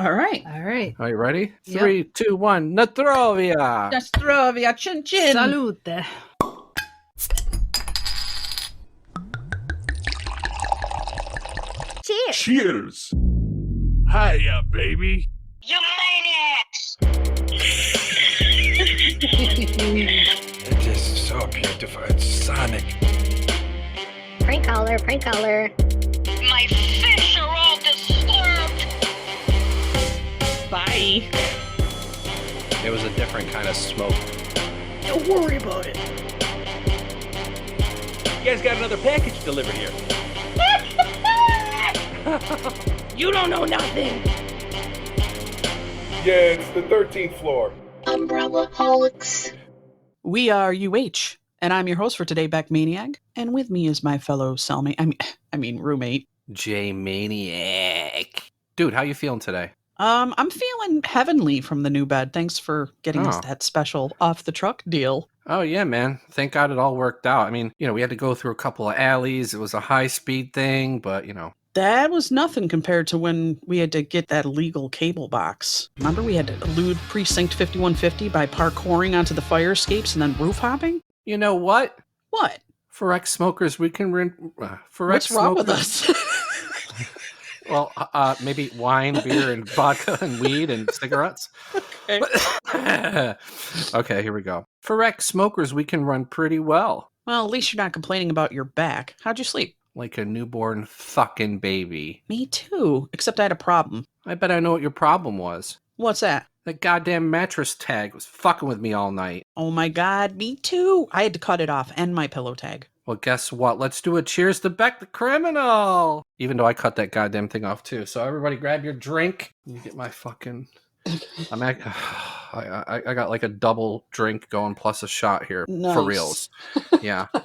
All right. Are you ready? Yep. 3, 2, 1. Natrovia! Nastrovia, chin chin. Salute. Cheers. Cheers! Hiya, baby. You maniacs! It is so beautiful. It's sonic. Prank caller, prank caller. My fish are all disturbed. Bye. It was a different kind of smoke. Don't worry about it. You guys got another package delivered here. You don't know nothing. Yeah, it's the 13th floor. Umbrella-holics. We are UH, and I'm your host for today, Beck Maniac. And with me is my fellow cellmate, I mean roommate. J-Maniac. Dude, how you feeling today? I'm feeling heavenly from the new bed. Thanks for getting us that special off the truck deal. Oh, yeah, man. Thank God it all worked out. I mean, we had to go through a couple of alleys. It was a high-speed thing, but, That was nothing compared to when we had to get that illegal cable box. Remember we had to elude Precinct 5150 by parkouring onto the fire escapes and then roof hopping? you know what? What? For ex-smokers, we can... What's wrong with us? Well, maybe wine, beer, and vodka, and weed, and cigarettes. Okay. Okay, here we go. For ex-smokers, we can run pretty well. Well, at least you're not complaining about your back. How'd you sleep? Like a newborn fucking baby. Me too, except I had a problem. I bet I know what your problem was. What's that? That goddamn mattress tag was fucking with me all night. Oh my god, me too. I had to cut it off and my pillow tag. Well, guess what? Let's do a cheers to Beck the criminal. Even though I cut that goddamn thing off too. So everybody grab your drink. Let me get my fucking... I got like a double drink going plus a shot here. Nice. For reals. Yeah. All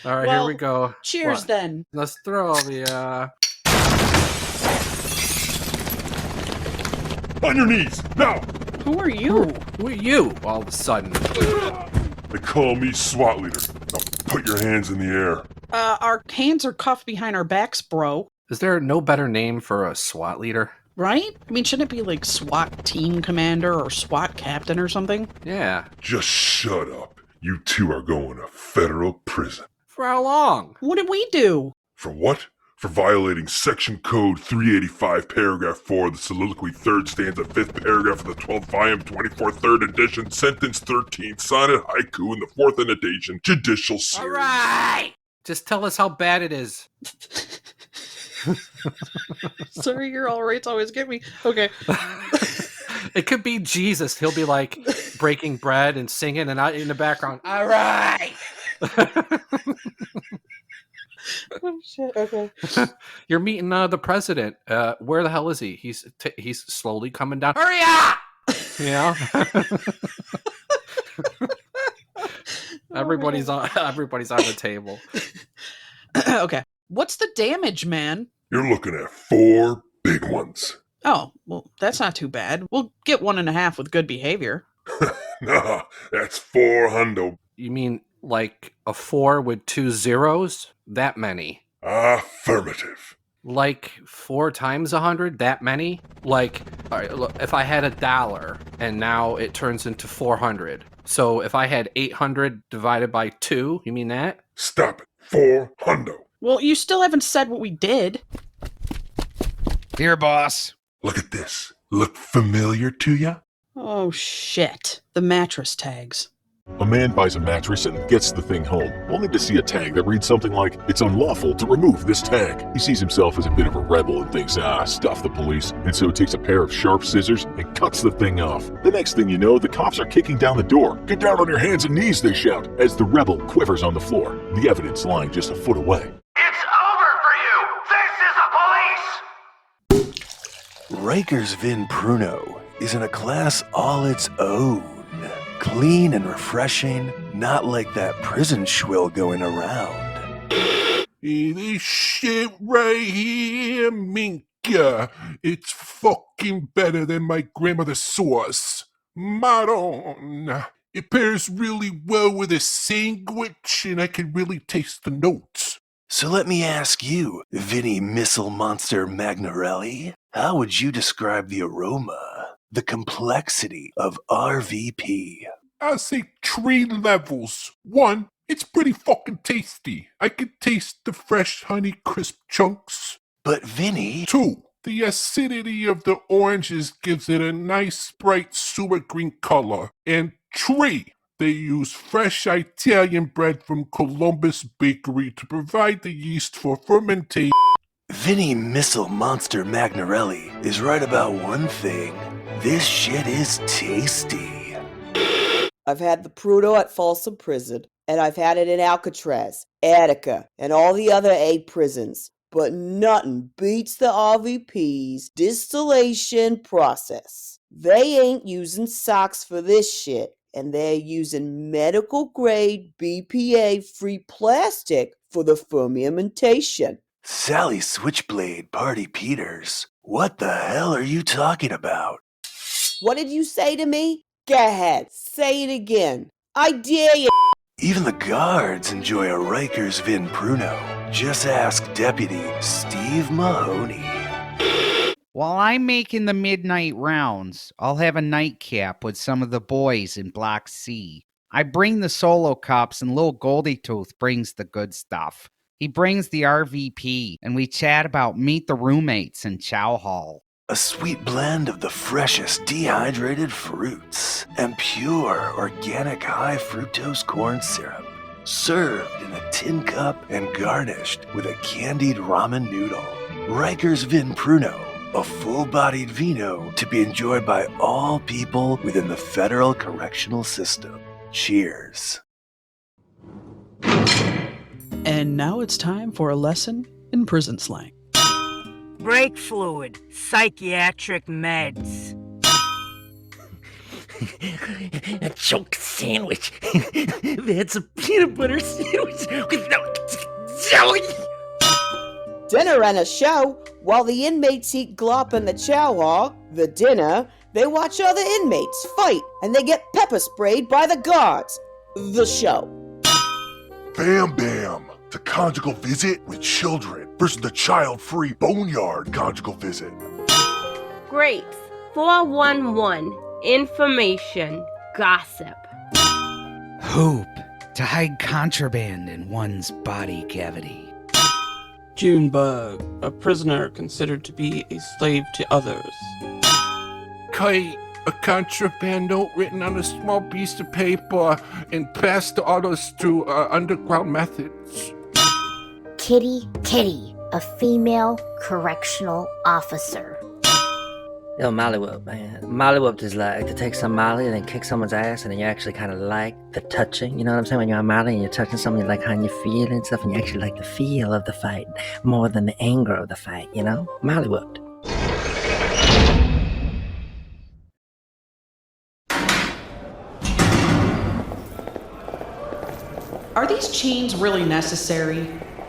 right, here we go. Cheers then. Let's throw the... On your knees, now! Who are you? Who are you, all of a sudden? They call me SWAT leader. Now put your hands in the air. Our hands are cuffed behind our backs, bro. Is there no better name for a SWAT leader? Right? I mean, shouldn't it be like SWAT team commander or SWAT captain or something? Yeah. Just shut up. You two are going to federal prison. For how long? What did we do? For what? For violating Section Code 385, Paragraph 4, the soliloquy 3rd stanza, 5th paragraph of the 12th volume, 24th, 3rd edition, sentence 13, sonnet, haiku, in the 4th annotation, judicial series. All right! Just tell us how bad it is. Sorry, your all rights always get me. Okay. It could be Jesus. He'll be like breaking bread and singing, and in the background, all right! Oh, shit. Okay. You're meeting the president. Where the hell is he? He's slowly coming down. Hurry up! Everybody's on the table. Okay. What's the damage, man? You're looking at 4 big ones. Oh, well, that's not too bad. We'll get 1.5 with good behavior. Nah, that's 4 hundo. You mean like a 4 with 2 zeros? That many? Affirmative. Like 4 times 100? That many? Like, all right, look, if I had $1 and now it turns into 400. So if I had 800 divided by 2, you mean that? Stop it. 4 hundo. Well, you still haven't said what we did. Here, boss. Look at this. Look familiar to ya? Oh, shit. The mattress tags. A man buys a mattress and gets the thing home, only to see a tag that reads something like, "It's unlawful to remove this tag." He sees himself as a bit of a rebel and thinks, stuff the police, and so takes a pair of sharp scissors and cuts the thing off. The next thing you know, the cops are kicking down the door. "Get down on your hands and knees," they shout, as the rebel quivers on the floor, the evidence lying just a foot away. It's over for you! This is the police! Riker's Vin Pruno is in a class all its own. Clean and refreshing, not like that prison schwill going around. This shit right here, Minka. It's fucking better than my grandmother's sauce. Maron. It pairs really well with a sandwich, and I can really taste the notes. So let me ask you, Vinny Missile Monster Magnarelli, How would you describe the aroma, the complexity of RVP? I'll say 3 levels. 1, it's pretty fucking tasty. I can taste the fresh Honey Crisp chunks. But Vinny... 2, the acidity of the oranges gives it a nice bright sewer green color. And 3, they use fresh Italian bread from Columbus Bakery to provide the yeast for fermentation. Vinny Missile Monster Magnarelli is right about one thing. This shit is tasty. I've had the Pruno at Folsom Prison, and I've had it in Alcatraz, Attica, and all the other 8 prisons. But nothing beats the RVP's distillation process. They ain't using socks for this shit, and they're using medical-grade BPA-free plastic for the fermentation. Sally Switchblade Party Peters, what the hell are you talking about? What did you say to me? Go ahead, say it again. I dare you. Even the guards enjoy a Rikers Vin Pruno. Just ask Deputy Steve Mahoney. While I'm making the midnight rounds, I'll have a nightcap with some of the boys in Block C. I bring the solo cups and Lil Goldie Tooth brings the good stuff. He brings the RVP, and we chat about Meet the Roommates and Chow Hall. A sweet blend of the freshest dehydrated fruits and pure organic high fructose corn syrup, served in a tin cup and garnished with a candied ramen noodle. Rikers Vin Pruno, a full-bodied vino to be enjoyed by all people within the federal correctional system. Cheers. And now it's time for a lesson in prison slang. Brake fluid, psychiatric meds. A choke sandwich. That's a peanut butter sandwich with no jelly. Dinner and a show. While the inmates eat glop in the chow hall, the dinner, they watch other inmates fight, and they get pepper sprayed by the guards. The show. Bam Bam, the conjugal visit with children versus the child-free boneyard conjugal visit. Grapes, 411, information, gossip. Hoop, to hide contraband in one's body cavity. Junebug, a prisoner considered to be a slave to others. Kite, a contraband note written on a small piece of paper and passed to others through underground methods. Kitty, a female correctional officer. Yo, Mollywhoop, man. Mollywhoop is like to take some Molly and then kick someone's ass, and then you actually kind of like the touching. You know what I'm saying? When you're on Molly and you're touching someone, you like how you feel and stuff, and you actually like the feel of the fight more than the anger of the fight, you know? Mollywhooped. Are these chains really necessary?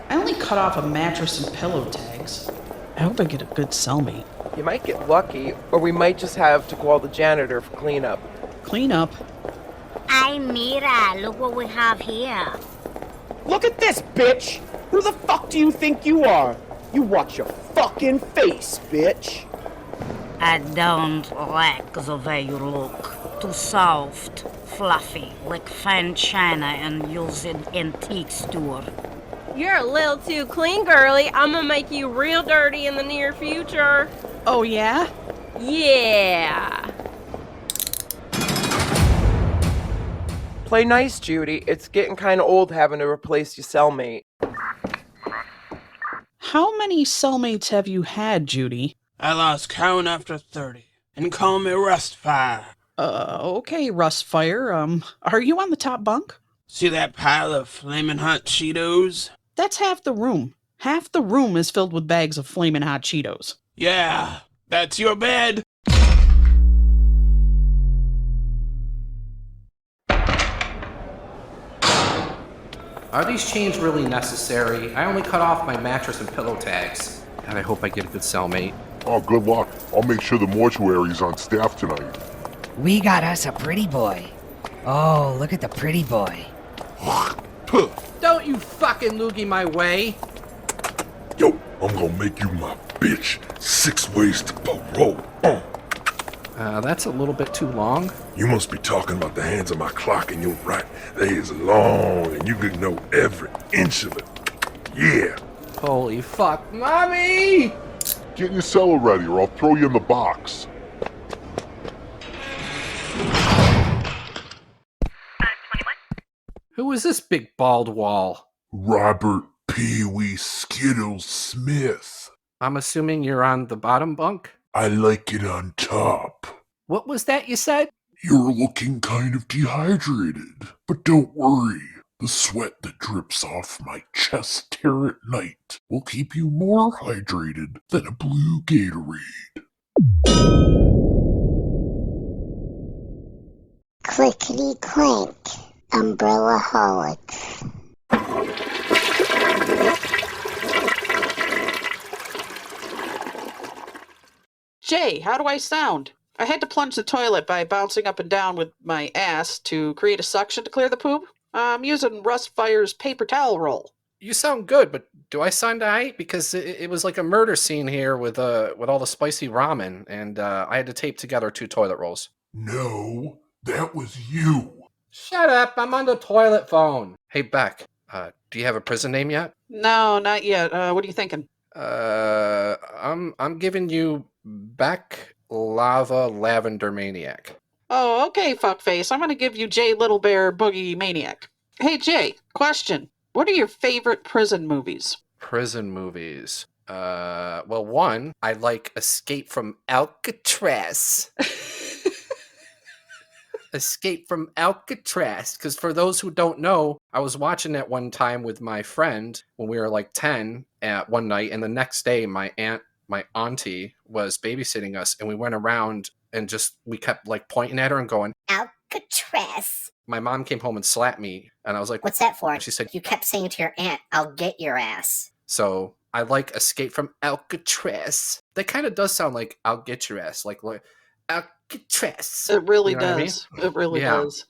I only cut off a mattress and pillow tags. I hope I get a good cellmate. You might get lucky, or we might just have to call the janitor for cleanup. Cleanup? Ay, mira, look what we have here. Look at this, bitch! Who the fuck do you think you are? You watch your fucking face, bitch! I don't like the way you look. Too soft, fluffy, like fine china and used in antique store. You're a little too clean, girly. I'm gonna make you real dirty in the near future. Oh, yeah? Yeah. Play nice, Judy. It's getting kind of old having to replace your cellmate. How many cellmates have you had, Judy? I lost count after 30, and call me Rustfire. Okay, Rustfire. Are you on the top bunk? See that pile of flamin' hot Cheetos? That's half the room. Half the room is filled with bags of flamin' hot Cheetos. Yeah, that's your bed. Are these chains really necessary? I only cut off my mattress and pillow tags. God, I hope I get a good cellmate. Oh, good luck. I'll make sure the mortuary is on staff tonight. We got us a pretty boy. Oh, look at the pretty boy. Don't you fucking loogie my way. Yo, I'm gonna make you my bitch. 6 ways to parole. That's a little bit too long. You must be talking about the hands of my clock, and you're right. They is long, and you could know every inch of it. Yeah. Holy fuck, Mommy! Get your cellar ready or I'll throw you in the box. Who is this big bald wall? Robert Pee Wee Skittles Smith. I'm assuming you're on the bottom bunk? I like it on top. What was that you said? You're looking kind of dehydrated, but don't worry. The sweat that drips off my chest hair at night will keep you more hydrated than a blue Gatorade. Clickety clink, umbrella-holics. Jay, how do I sound? I had to plunge the toilet by bouncing up and down with my ass to create a suction to clear the poop. I'm using Russ Fire's paper towel roll. You sound good, but do I sound aight? Because it was like a murder scene here with all the spicy ramen, and I had to tape together 2 toilet rolls. No, that was you. Shut up! I'm on the toilet phone. Hey Beck, do you have a prison name yet? No, not yet. What are you thinking? I'm giving you Beck Lava Lavender Maniac. Oh, okay, fuckface. I'm gonna give you Jay Little Bear Boogie Maniac. Hey, Jay, question. What are your favorite prison movies? Prison movies. Well, one, I like Escape from Alcatraz. Escape from Alcatraz. Because for those who don't know, I was watching that one time with my friend when we were like 10 at one night, and the next day my auntie was babysitting us, and we went around and we kept like pointing at her and going, Alcatraz. My mom came home and slapped me, and I was like, What's that for? And she said, You kept saying to your aunt, I'll get your ass. So I like Escape from Alcatraz. That kind of does sound like I'll get your ass, like Alcatraz. It really You know what I mean? does. It really does.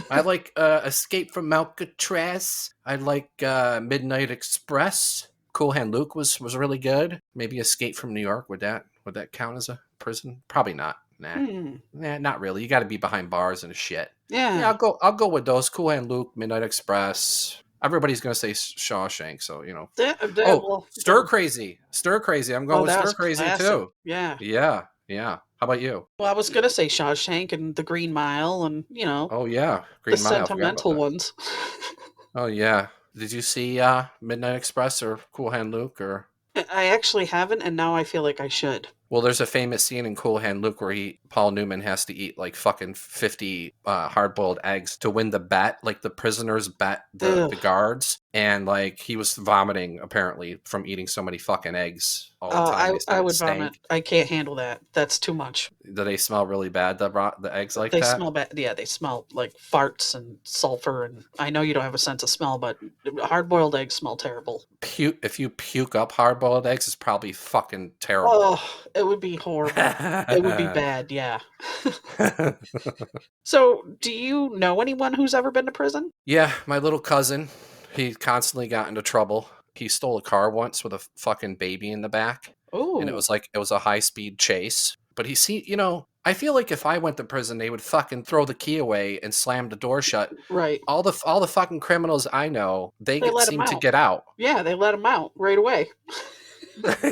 I like Escape from Alcatraz. I like Midnight Express. Cool Hand Luke was really good. Maybe Escape from New York. Would that count as a prison? Probably not. Nah, not really. You got to be behind bars and shit. Yeah. I'll go with those. Cool Hand Luke, Midnight Express. Everybody's gonna say Shawshank, so you know. Stir Crazy. I'm going with Stir Crazy classic. Too. Yeah. Yeah. How about you? Well, I was gonna say Shawshank and The Green Mile, and Oh yeah, Green the Mile. sentimental ones. Oh yeah. Did you see Midnight Express or Cool Hand Luke or? I actually haven't, and now I feel like I should. Well, there's a famous scene in Cool Hand Luke where Paul Newman has to eat like fucking 50 hard-boiled eggs to win the bet. Like the prisoners bet the guards, and like he was vomiting apparently from eating so many fucking eggs all the time. I would vomit. I can't handle that. That's too much. Do they smell really bad? The eggs like they that? They smell bad. Yeah, they smell like farts and sulfur. And I know you don't have a sense of smell, but hard-boiled eggs smell terrible. If you puke up hard-boiled eggs, it's probably fucking terrible. Oh, it would be horrible. It would be bad, yeah. So, do you know anyone who's ever been to prison? Yeah, my little cousin. He constantly got into trouble. He stole a car once with a fucking baby in the back. Ooh. And it was a high-speed chase. But I feel like if I went to prison, they would fucking throw the key away and slam the door shut. Right. All the fucking criminals I know, they seem to get out. Yeah, they let them out right away.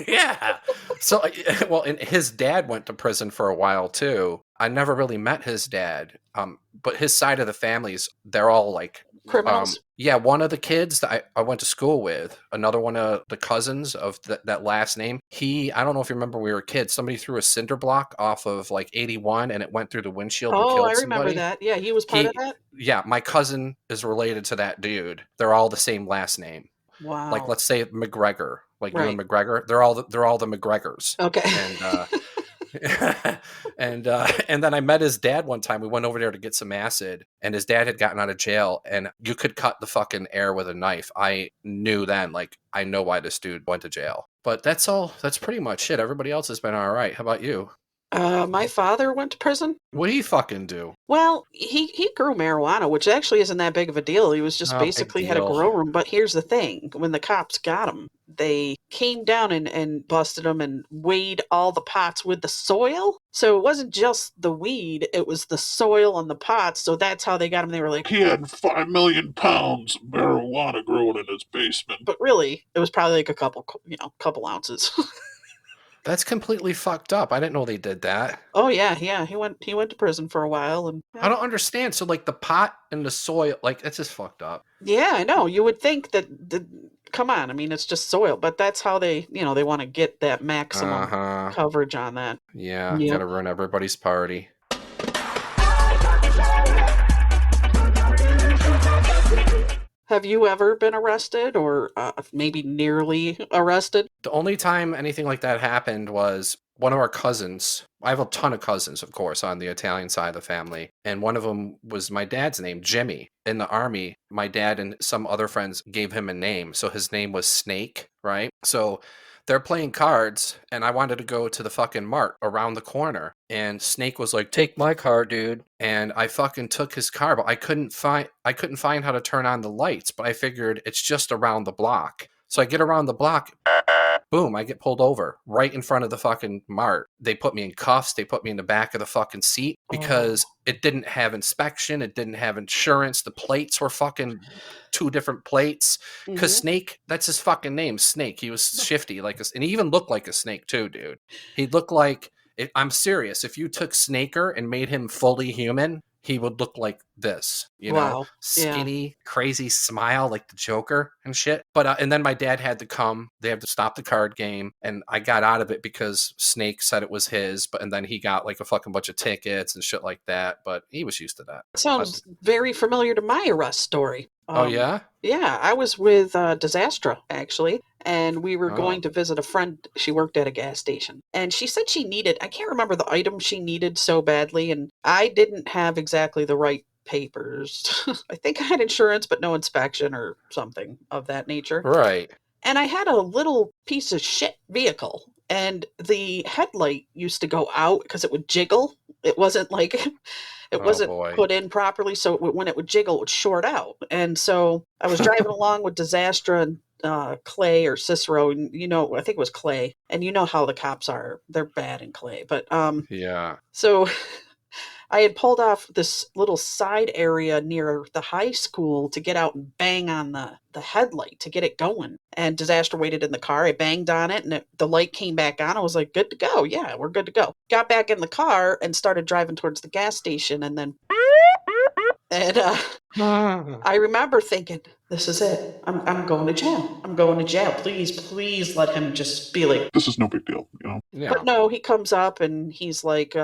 Yeah. So, well, and his dad went to prison for a while too. I never really met his dad. But his side of the families, they're all like criminals. Yeah, one of the kids that I went to school with, another one of the cousins of that last name, I don't know if you remember when we were kids, somebody threw a cinder block off of like 81 and it went through the windshield and killed somebody. I remember that. Yeah, he was part of that? Yeah, my cousin is related to that dude. They're all the same last name. Wow. Like, let's say McGregor. Like you and McGregor. They're all the McGregors. Okay. And and then I met his dad one time. We went over there to get some acid, and his dad had gotten out of jail, and you could cut the fucking air with a knife. I knew then, like, I know why this dude went to jail. But that's all. That's pretty much it. Everybody else has been all right. How about you? My father went to prison. What'd he fucking do? Well, he grew marijuana, which actually isn't that big of a deal. He was just Oh, big basically had a deal. grow room. But here's the thing. When the cops got him, they came down and busted him and weighed all the pots with the soil. So it wasn't just the weed, it was the soil and the pots. So that's how they got him. They were like, He had 5 million pounds of marijuana growing in his basement. but really, it was probably like a couple ounces. That's completely fucked up. I didn't know they did that. Oh yeah. He went to prison for a while, and I don't understand. So like the pot and the soil, like that's just fucked up. yeah, I know. You would think that come on, I mean it's just soil, but that's how they they want to get that maximum coverage on that. Yeah, Yep. gotta ruin everybody's party. Have you ever been arrested or maybe nearly arrested? The only time anything like that happened was one of our cousins. I have a ton of cousins, of course, on the Italian side of the family. And one of them was my dad's name, Jimmy. In the army, my dad and some other friends gave him a name. So his name was Snake, right? So they're playing cards, and I wanted to go to the fucking mart around the corner. And Snake was like, "Take my car, dude." And I fucking took his car, but I couldn't find how to turn on the lights. But I figured it's just around the block. So I get around the block. Boom, I get pulled over right in front of the fucking mart. They put me in cuffs. They put me in the back of the fucking seat because it didn't have inspection. It didn't have insurance. The plates were fucking 2 different plates. Because Snake, that's his fucking name, Snake. He was shifty, and he even looked like a snake too, dude. He looked like, I'm serious, if you took Snaker and made him fully human, he would look like this, Wow. skinny, crazy smile like the Joker and shit. But and then my dad had to come. They had to stop the card game, and I got out of it because Snake said it was his. And then he got like a fucking bunch of tickets and shit like that. But he was used to that. Sounds very familiar to my arrest story. Oh yeah? Yeah, I was with Disastra actually, and we were going to visit a friend. She worked at a gas station, and she said she needed, I can't remember the item she needed so badly, and I didn't have exactly the right papers. I think I had insurance, but no inspection or something of that nature. Right. And I had a little piece of shit vehicle, and the headlight used to go out because it would jiggle. It wasn't like it wasn't put in properly, so when it would jiggle, it would short out. And so I was driving along with Disastra and Clay or Cicero, and I think it was Clay. And you know how the cops are; they're bad in Clay. But yeah. So I had pulled off this little side area near the high school to get out and bang on the headlight to get it going. And Disastra waited in the car. I banged on it, and the light came back on. I was like, good to go. Yeah, we're good to go. Got back in the car and started driving towards the gas station, and then I remember thinking, this is it. I'm going to jail. I'm going to jail. Please let him just be like, this is no big deal, Yeah. But no, he comes up and he's like,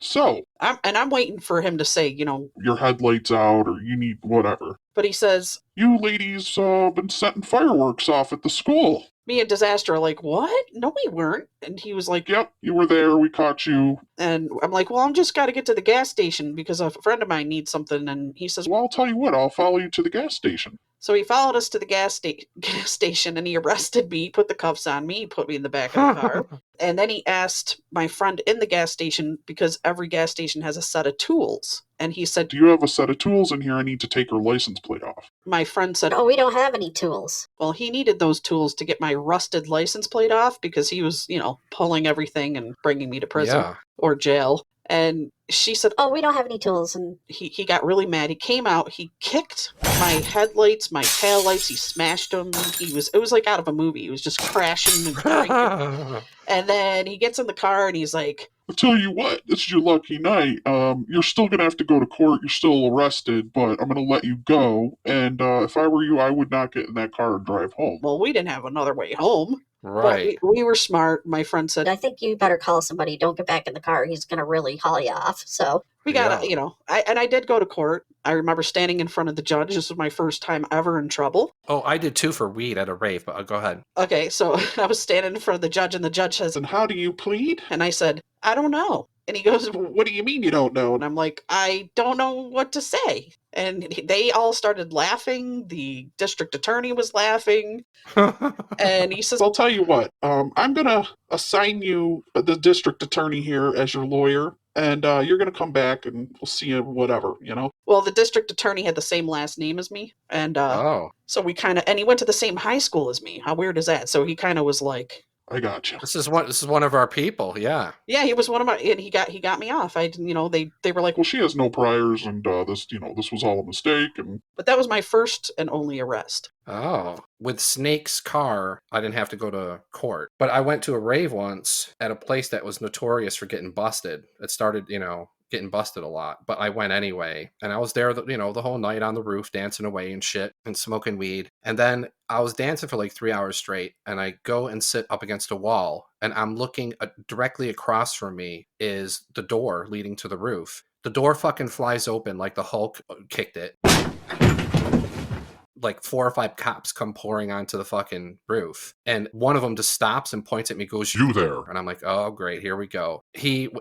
so I'm waiting for him to say, your headlights out or you need whatever. But he says, you ladies been setting fireworks off at the school. Me and Disastra are like, what? No, we weren't. And he was like, yep, you were there. We caught you. And I'm like, well, I'm just got to get to the gas station because a friend of mine needs something. And he says, well, I'll tell you what, I'll follow you to the gas station. So he followed us to the gas station, and he arrested me, put the cuffs on me, put me in the back of the car. And then he asked my friend in the gas station, because every gas station has a set of tools. And he said, do you have a set of tools in here? I need to take her license plate off. My friend said, oh, we don't have any tools. Well, he needed those tools to get my rusted license plate off because he was, pulling everything and bringing me to prison or jail. And she said, oh, we don't have any tools. And he got really mad. He came out, he kicked my headlights, my taillights, he smashed them. It was like out of a movie. He was just crashing and drinking. And then he gets in the car and he's like, I'll tell you what, this is your lucky night. You're still going to have to go to court. You're still arrested, but I'm going to let you go. And if I were you, I would not get in that car and drive home. Well, we didn't have another way home. Right. But we were smart. My friend said, I think you better call somebody. Don't get back in the car. He's going to really haul you off. So We got, I did go to court. I remember standing in front of the judge. This was my first time ever in trouble. Oh, I did too for weed at a rave, but go ahead. Okay, so I was standing in front of the judge, and the judge says, "And how do you plead?" And I said, "I don't know." And he goes, "What do you mean you don't know?" And I'm like, "I don't know what to say." And they all started laughing. The district attorney was laughing. And he says, "I'll tell you what, I'm going to assign you the district attorney here as your lawyer. And you're going to come back and we'll see you whatever, Well, the district attorney had the same last name as me. And so we kind of, and he went to the same high school as me. How weird is that? So he kind of was like, I got you. This is one of our people, yeah. Yeah, he was one of my, and he got me off. I didn't, they were like, well, she has no priors, and this was all a mistake. But that was my first and only arrest. Oh, with Snake's car, I didn't have to go to court, but I went to a rave once at a place that was notorious for getting busted. It started, getting busted a lot, but I went anyway, and I was there, the whole night on the roof, dancing away and shit, and smoking weed, and then I was dancing for like 3 hours straight, and I go and sit up against a wall, and I'm looking directly across from me is the door leading to the roof. The door fucking flies open like the Hulk kicked it. Like 4 or 5 cops come pouring onto the fucking roof, and one of them just stops and points at me, goes, "You there?" And I'm like, oh great, here we go.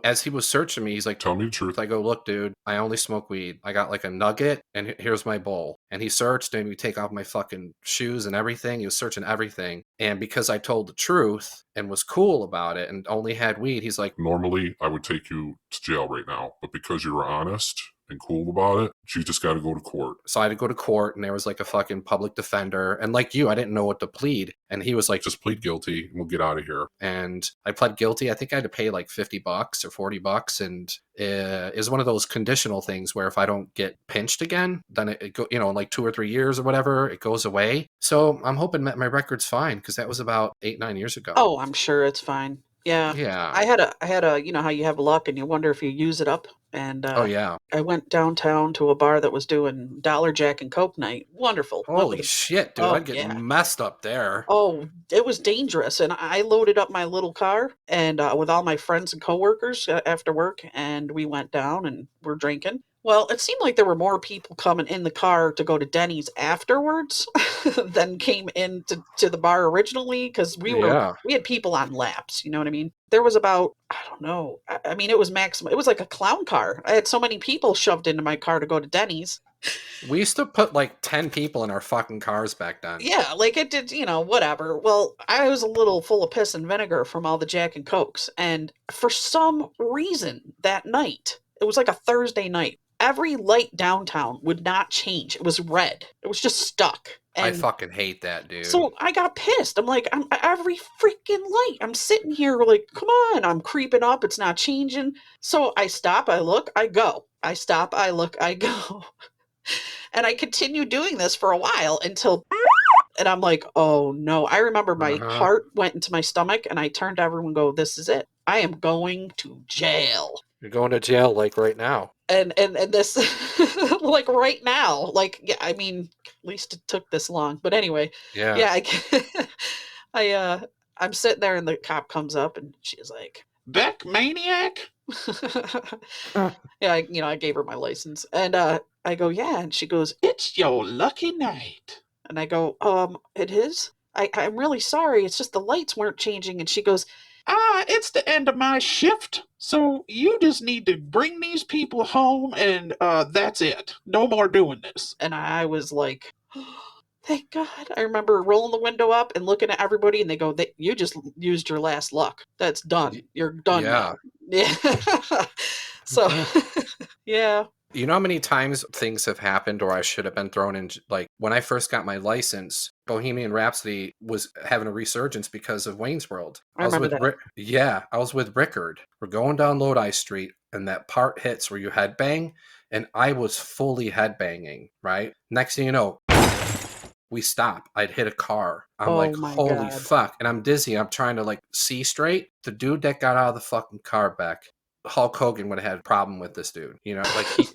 As he was searching me, he's like, "Tell me the truth." I go, look dude, I only smoke weed. I got like a nugget, and here's my bowl. And he searched, and we take off my fucking shoes and everything. He was searching everything, and because I told the truth and was cool about it and only had weed, he's like, normally I would take you to jail right now, but because you were honest and cool about it, you just got to go to court. So I had to go to court, and there was like a fucking public defender, and like you, I didn't know what to plead, and he was like, just plead guilty and we'll get out of here. And I pled guilty. I think I had to pay like $50 or $40, and it was one of those conditional things where if I don't get pinched again, then it go, in like 2 or 3 years or whatever, it goes away. So I'm hoping that my record's fine, because that was about 8-9 years ago. Oh, I'm sure it's fine. Yeah. I had a how you have luck and you wonder if you use it up. And oh yeah, I went downtown to a bar that was doing Dollar Jack and Coke night. Wonderful. Holy shit, dude! I'd get messed up there. Oh, it was dangerous. And I loaded up my little car and with all my friends and coworkers after work, and we went down and we're drinking. Well, it seemed like there were more people coming in the car to go to Denny's afterwards than came into the bar originally, because we had people on laps. You know what I mean? There was about, I don't know. I mean, it was maximum. It was like a clown car. I had so many people shoved into my car to go to Denny's. We used to put like 10 people in our fucking cars back then. Yeah, like it did, whatever. Well, I was a little full of piss and vinegar from all the Jack and Cokes. And for some reason that night, it was like a Thursday night, every light downtown would not change. It was red. It was just stuck. And I fucking hate that, dude. So I got pissed. I'm like, every freaking light. I'm sitting here like, come on. I'm creeping up. It's not changing. So I stop. I look. I go. I stop. I look. I go. And I continued doing this for a while until... And I'm like, oh no. I remember my heart went into my stomach, and I turned to everyone and go, this is it. I am going to jail. You're going to jail like right now. And this, like right now, like, yeah, I mean, at least it took this long. But anyway, yeah, I'm sitting there, and the cop comes up, and she's like, "That maniac?" Yeah, I gave her my license, and I go, yeah, and she goes, "It's your lucky night." And I go, it is? I'm really sorry. It's just the lights weren't changing. And she goes, it's the end of my shift, so you just need to bring these people home, and that's it. No more doing this. And I was like, oh, thank God. I remember rolling the window up and looking at everybody, and they go, you just used your last luck. That's done. You're done now. Yeah. So, yeah. You know how many times things have happened or I should have been thrown in? Like, when I first got my license, Bohemian Rhapsody was having a resurgence because of Wayne's World. I was with I was with Rickard. We're going down Lodi Street, and that part hits where you headbang, and I was fully headbanging, right? Next thing you know, we stop. I'd hit a car. I'm like, holy God. fuck. And I'm dizzy. I'm trying to like see straight. The dude that got out of the fucking car back Hulk Hogan would have had a problem with this dude. You know, like he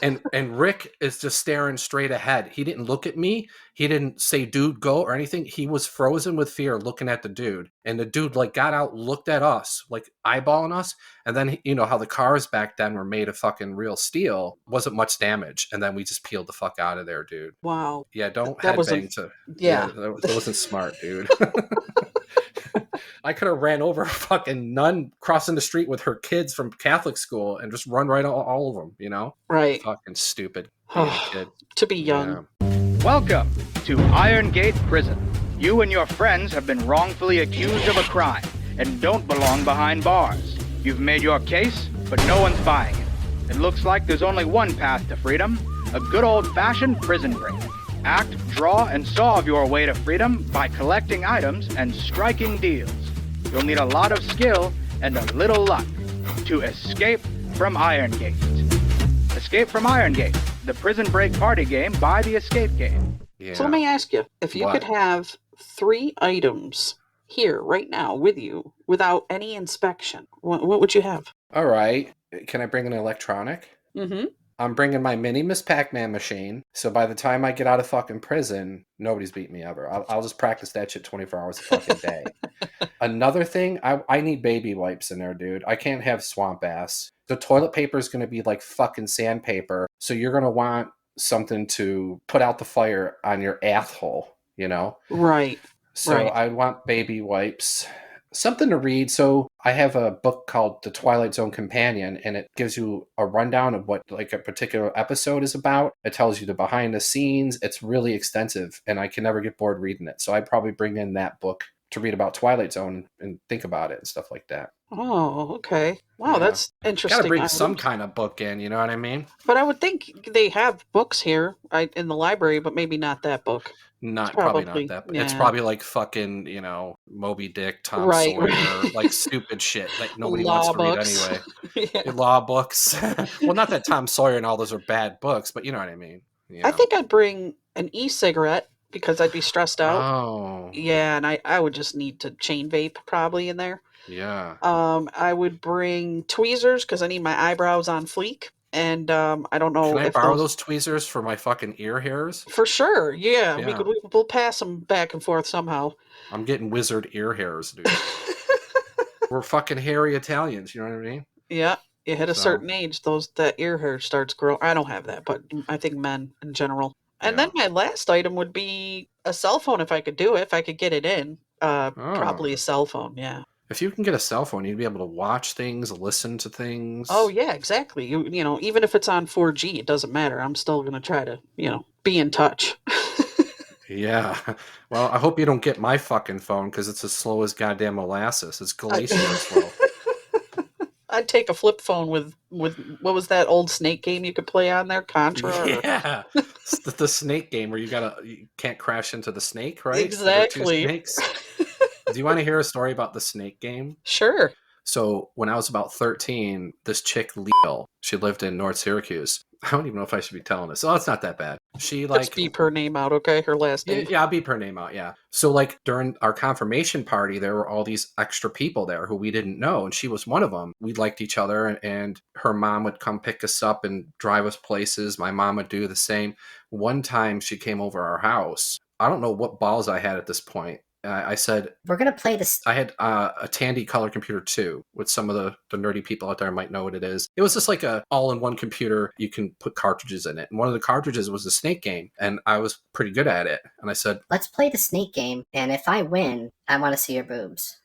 and Rick is just staring straight ahead. He didn't look at me. He didn't say, dude, go or anything. He was frozen with fear looking at the dude. And the dude like got out, looked at us, like eyeballing us. And then, you know, how the cars back then were made of fucking real steel. Wasn't much damage. And then we just peeled the fuck out of there, dude. Wow. Yeah, don't That headbang to... Yeah. That wasn't smart, dude. I could have ran over a fucking nun crossing the street with her kids from Catholic school and just run right all of them, you know? Right. Fucking stupid being a kid. To be young. Yeah. Welcome to Iron Gate Prison. You and your friends have been wrongfully accused of a crime and don't belong behind bars. You've made your case, but no one's buying it. It looks like there's only one path to freedom, a good old-fashioned prison break. Act, draw, and solve your way to freedom by collecting items and striking deals. You'll need a lot of skill and a little luck to escape from Iron Gate. Escape from Iron Gate, the prison break party game by the Escape Game. Yeah. So let me ask you, if you could have 3 items here right now with you without any inspection, what would you have? All right. Can I bring an electronic? Mm-hmm. I'm bringing my mini Miss Pac-Man machine, so by the time I get out of fucking prison, nobody's beat me ever. I'll just practice that shit 24 hours a fucking day. Another thing, I need baby wipes in there, dude. I can't have swamp ass. The toilet paper is going to be like fucking sandpaper, so you're going to want something to put out the fire on your asshole, you know? Right. So right. I want baby wipes. Something to read. So I have a book called The Twilight Zone Companion, and it gives you a rundown of what like a particular episode is about. It tells you the behind the scenes. It's really extensive, and I can never get bored reading it. So I'd probably bring in that book to read about Twilight Zone and think about it and stuff like that. Oh, okay. Wow, that's interesting. Got to bring some kind of book in, you know what I mean? But I would think they have books here in the library, but maybe not that book. Probably not that. But it's probably like fucking, you know, Moby Dick, Tom Sawyer, like stupid shit that nobody wants to read anyway. Law books. Well, not that Tom Sawyer and all those are bad books, but you know what I mean. You know? I think I'd bring an e-cigarette because I'd be stressed out. Oh. Yeah, and I would just need to chain vape probably in there. Yeah. I would bring tweezers because I need my eyebrows on fleek. And I don't know. Can I borrow those tweezers for my fucking ear hairs? For sure. Yeah. We'll pass them back and forth somehow. I'm getting wizard ear hairs, dude. We're fucking hairy Italians. You know what I mean? Yeah. You hit a certain age, that ear hair starts growing. I don't have that, but I think men in general. And then my last item would be a cell phone if I could do it, if I could get it in. Probably a cell phone. Yeah. If you can get a cell phone, you'd be able to watch things, listen to things. Oh, yeah, exactly. You know, even if it's on 4G, it doesn't matter. I'm still going to try to, be in touch. Yeah. Well, I hope you don't get my fucking phone because it's as slow as goddamn molasses. It's glacial slow. I'd take a flip phone with what was that old snake game you could play on there? Contra? Yeah. The snake game where you can't crash into the snake, right? Exactly. Snakes. Do you want to hear a story about the snake game? Sure. So when I was about 13, this chick, Leo, she lived in North Syracuse. I don't even know if I should be telling this. Oh, it's not that bad. Let's beep her name out, okay? Her last name. Yeah, I'll beep her name out, yeah. So during our confirmation party, there were all these extra people there who we didn't know, and she was one of them. We liked each other, and her mom would come pick us up and drive us places. My mom would do the same. One time she came over our house. I don't know what balls I had at this point. I said, we're going to play this. I had a Tandy Color Computer 2, which some of the nerdy people out there might know what it is. It was just like a all-in-one computer. You can put cartridges in it. And one of the cartridges was the snake game. And I was pretty good at it. And I said, let's play the snake game. And if I win, I want to see your boobs.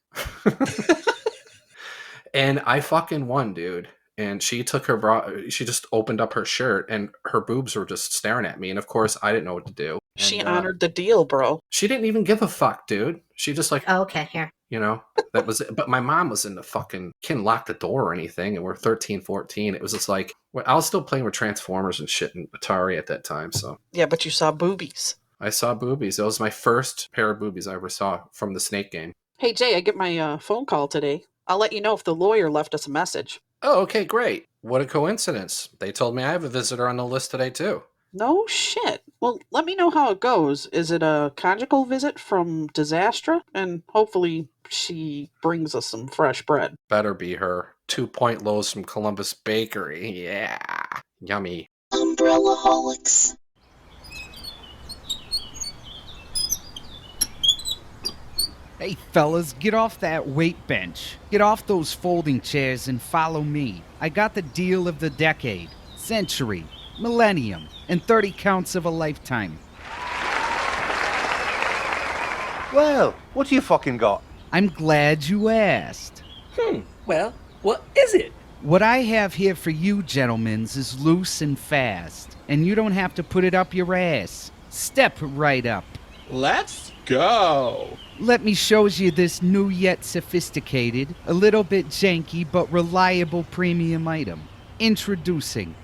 And I fucking won, dude. And she took her bra, she just opened up her shirt and her boobs were just staring at me. And of course, I didn't know what to do. She honored the deal, bro. She didn't even give a fuck, dude. She just like, oh, okay, here. You know, that was it. But my mom was in the fucking, couldn't lock the door or anything. And we're 13, 14. It was just like, I was still playing with Transformers and shit in Atari at that time. So yeah, but you saw boobies. I saw boobies. That was my first pair of boobies I ever saw from the snake game. Hey, Jay, I get my phone call today. I'll let you know if the lawyer left us a message. Oh, okay, great. What a coincidence. They told me I have a visitor on the list today, too. No shit. Well, let me know how it goes. Is it a conjugal visit from Disastra? And hopefully she brings us some fresh bread. Better be her. 2-point loaves from Columbus Bakery. Yeah. Yummy. Umbrellaholics. Hey fellas, get off that weight bench. Get off those folding chairs and follow me. I got the deal of the decade, century, millennium, and 30 counts of a lifetime. Well, what you fucking got? I'm glad you asked. Well, what is it? What I have here for you, gentlemen, is loose and fast, and you don't have to put it up your ass. Step right up. Let's go. Let me show you this new yet sophisticated, a little bit janky but reliable premium item. Introducing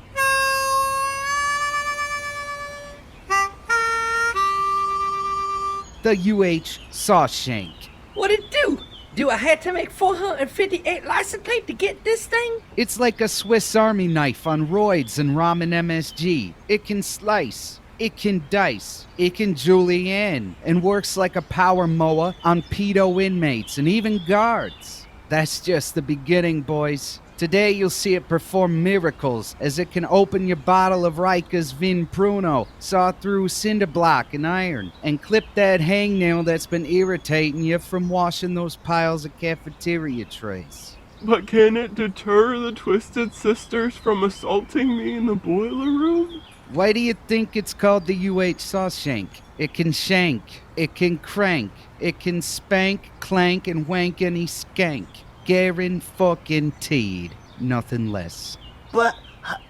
the UH Sawshank. What'd it do? Do I have to make 458 license plate to get this thing? It's like a Swiss Army knife on roids and ramen MSG. It can slice, it can dice, it can julienne, and works like a power mower on pedo inmates and even guards. That's just the beginning, boys. Today you'll see it perform miracles as it can open your bottle of Riker's Vin Pruno, saw through cinder block and iron, and clip that hangnail that's been irritating you from washing those piles of cafeteria trays. But can it deter the Twisted Sisters from assaulting me in the boiler room? Why do you think it's called the UH Sawshank? It can shank, it can crank, it can spank, clank, and wank any skank. Guaranteed, nothing less. But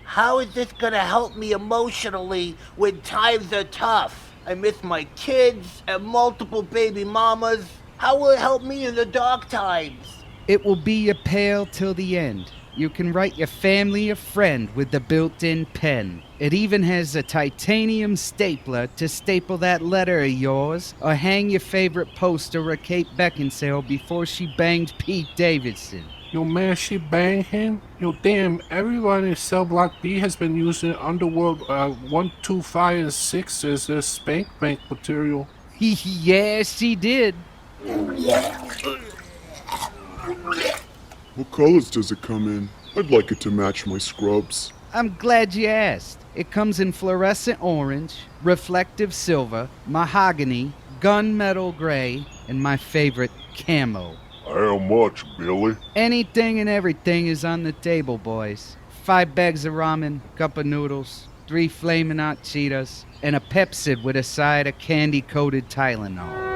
how is this gonna help me emotionally when times are tough? I miss my kids and multiple baby mamas. How will it help me in the dark times? It will be your pal till the end. You can write your family a friend with the built-in pen. It even has a titanium stapler to staple that letter of yours, or hang your favorite poster of Kate Beckinsale before she banged Pete Davidson. Yo, man, she banged him? Yo, damn, everyone in Cell Block B has been using Underworld 1, 2, 5, and 6 as their spank bank material. Yeah, she did. What colors does it come in? I'd like it to match my scrubs. I'm glad you asked. It comes in fluorescent orange, reflective silver, mahogany, gunmetal gray, and my favorite, camo. How much, Billy? Anything and everything is on the table, boys. 5 bags of ramen, cup of noodles, 3 flaming hot Cheetos, and a Pepsi with a side of candy-coated Tylenol.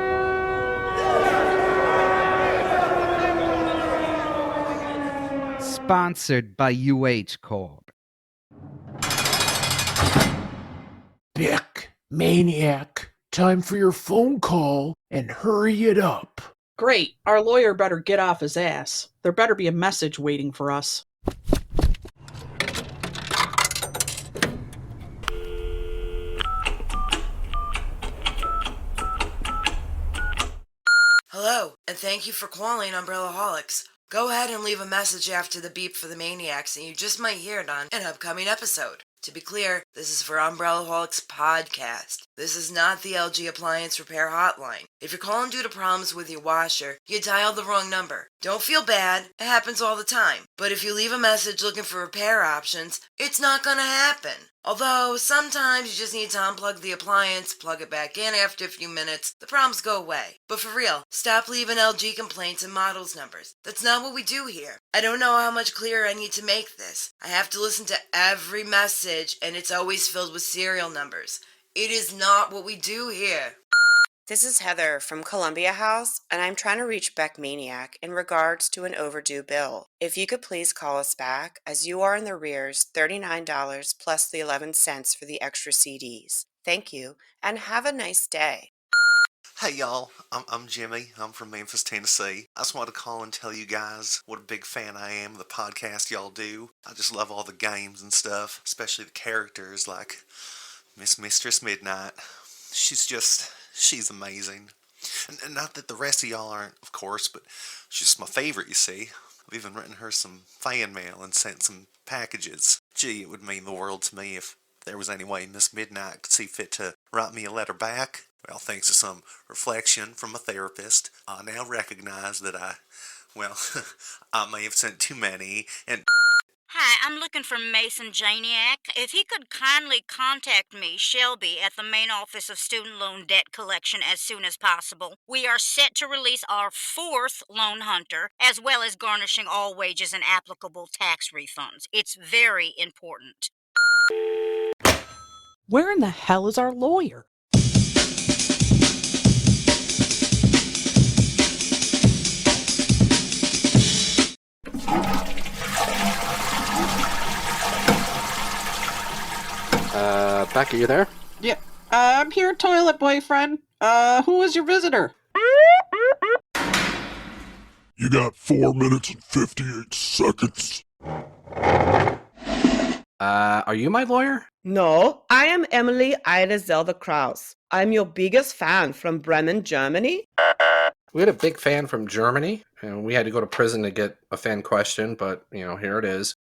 Sponsored by UH Corp. Beck, Maniac, time for your phone call, and hurry it up. Great. Our lawyer better get off his ass. There better be a message waiting for us. Hello, and thank you for calling Umbrellaholics. Go ahead and leave a message after the beep for the Maniacs, and you just might hear it on an upcoming episode. To be clear, this is for Umbrellaholics Podcast. This is not the LG Appliance Repair Hotline. If you're calling due to problems with your washer, you dialed the wrong number. Don't feel bad, it happens all the time. But if you leave a message looking for repair options, it's not gonna happen. Although, sometimes you just need to unplug the appliance, plug it back in after a few minutes, the problems go away. But for real, stop leaving LG complaints and models numbers. That's not what we do here. I don't know how much clearer I need to make this. I have to listen to every message, and it's always filled with serial numbers. It is not what we do here. This is Heather from Columbia House, and I'm trying to reach Beck Maniac in regards to an overdue bill. If you could please call us back, as you are in the arrears $39 plus the 11 cents for the extra CDs. Thank you, and have a nice day. Hey y'all, I'm Jimmy. I'm from Memphis, Tennessee. I just wanted to call and tell you guys what a big fan I am of the podcast y'all do. I just love all the games and stuff, especially the characters like Mistress Midnight. She's amazing. And not that the rest of y'all aren't, of course, but she's just my favorite, you see. I've even written her some fan mail and sent some packages. Gee, it would mean the world to me if there was any way Miss Midnight could see fit to write me a letter back. Well, thanks to some reflection from a therapist, I now recognize that I may have sent too many, and... Hi, I'm looking for Mason Janiak. If he could kindly contact me, Shelby, at the main office of Student Loan Debt Collection as soon as possible. We are set to release our 4th loan hunter, as well as garnishing all wages and applicable tax refunds. It's very important. Where in the hell is our lawyer? Becky, you there? Yeah. I'm here, toilet boyfriend. Who is your visitor? You got 4 minutes and 58 seconds. Are you my lawyer? No, I am Emily Ida Zelda Kraus. I'm your biggest fan from Bremen, Germany. We had a big fan from Germany, and we had to go to prison to get a fan question, but, here it is.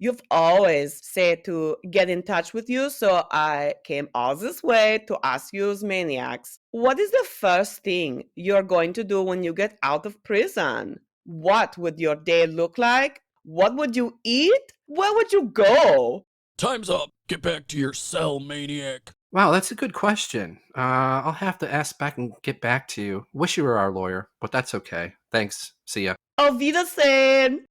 You've always said to get in touch with you, so I came all this way to ask you as Maniacs. What is the first thing you're going to do when you get out of prison? What would your day look like? What would you eat? Where would you go? Time's up. Get back to your cell, Maniac. Wow, that's a good question. I'll have to ask back and get back to you. Wish you were our lawyer, but that's okay. Thanks. See ya. Auf Wiedersehen.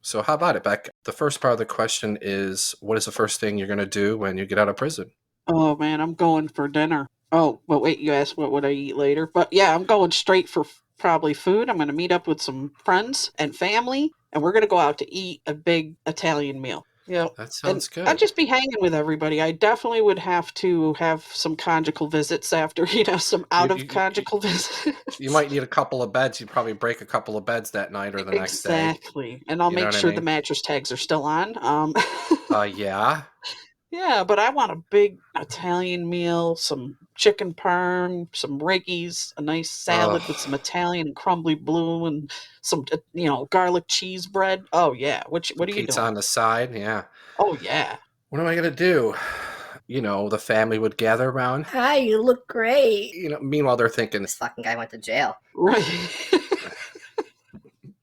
So how about it, Beck? The first part of the question is, what is the first thing you're going to do when you get out of prison? Oh, man, I'm going for dinner. Oh, but wait, you asked what would I eat later? But yeah, I'm going straight for probably food. I'm going to meet up with some friends and family, and we're going to go out to eat a big Italian meal. Yeah, that sounds good. I'd just be hanging with everybody. I definitely would have to have some conjugal visits after, some out-of-conjugal visits. You might need a couple of beds. You'd probably break a couple of beds that night or the next day. Exactly. And I'll make sure the mattress tags are still on. Yeah? Yeah, but I want a big Italian meal, some chicken parm, some Riggies, a nice salad with some Italian crumbly blue, and some, garlic cheese bread. Oh, yeah. What are you doing? Pizza on the side, yeah. Oh, yeah. What am I going to do? The family would gather around. Hi, you look great. Meanwhile, they're thinking... This fucking guy went to jail. Right.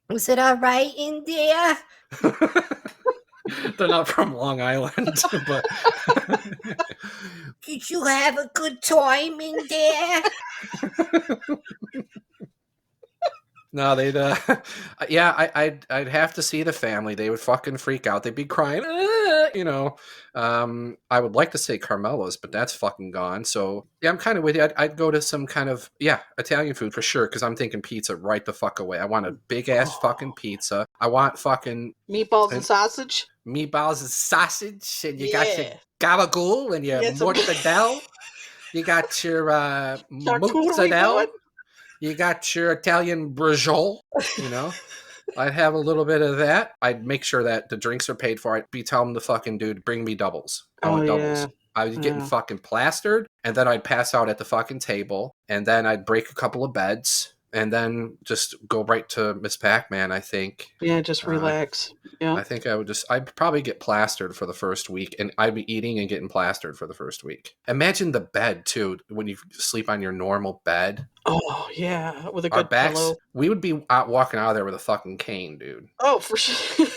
Was it all right in there? They're not from Long Island, but... Did you have a good time in there? No, they'd, I'd have to see the family. They would fucking freak out. They'd be crying, I would like to say Carmela's, but that's fucking gone. So, yeah, I'm kind of with you. I'd go to some kind of, Italian food for sure, because I'm thinking pizza right the fuck away. I want a big-ass fucking pizza. I want fucking... Meatballs and sausage? Meatballs and sausage, and you got your gabagool and your mortadella. You got your mozzarella. You got your Italian brajol, I'd have a little bit of that. I'd make sure that the drinks are paid for. I'd be telling the fucking dude, bring me doubles. I want doubles. Yeah. I was getting fucking plastered, and then I'd pass out at the fucking table, and then I'd break a couple of beds, and then just go right to Miss Pac-Man, I think. Yeah, just relax. Yeah. I think I'd probably get plastered for the first week, and I'd be eating and getting plastered for the first week. Imagine the bed, too, when you sleep on your normal bed. Oh, yeah, with a Our good backs, pillow. We would be walking out of there with a fucking cane, dude. Oh, for sure.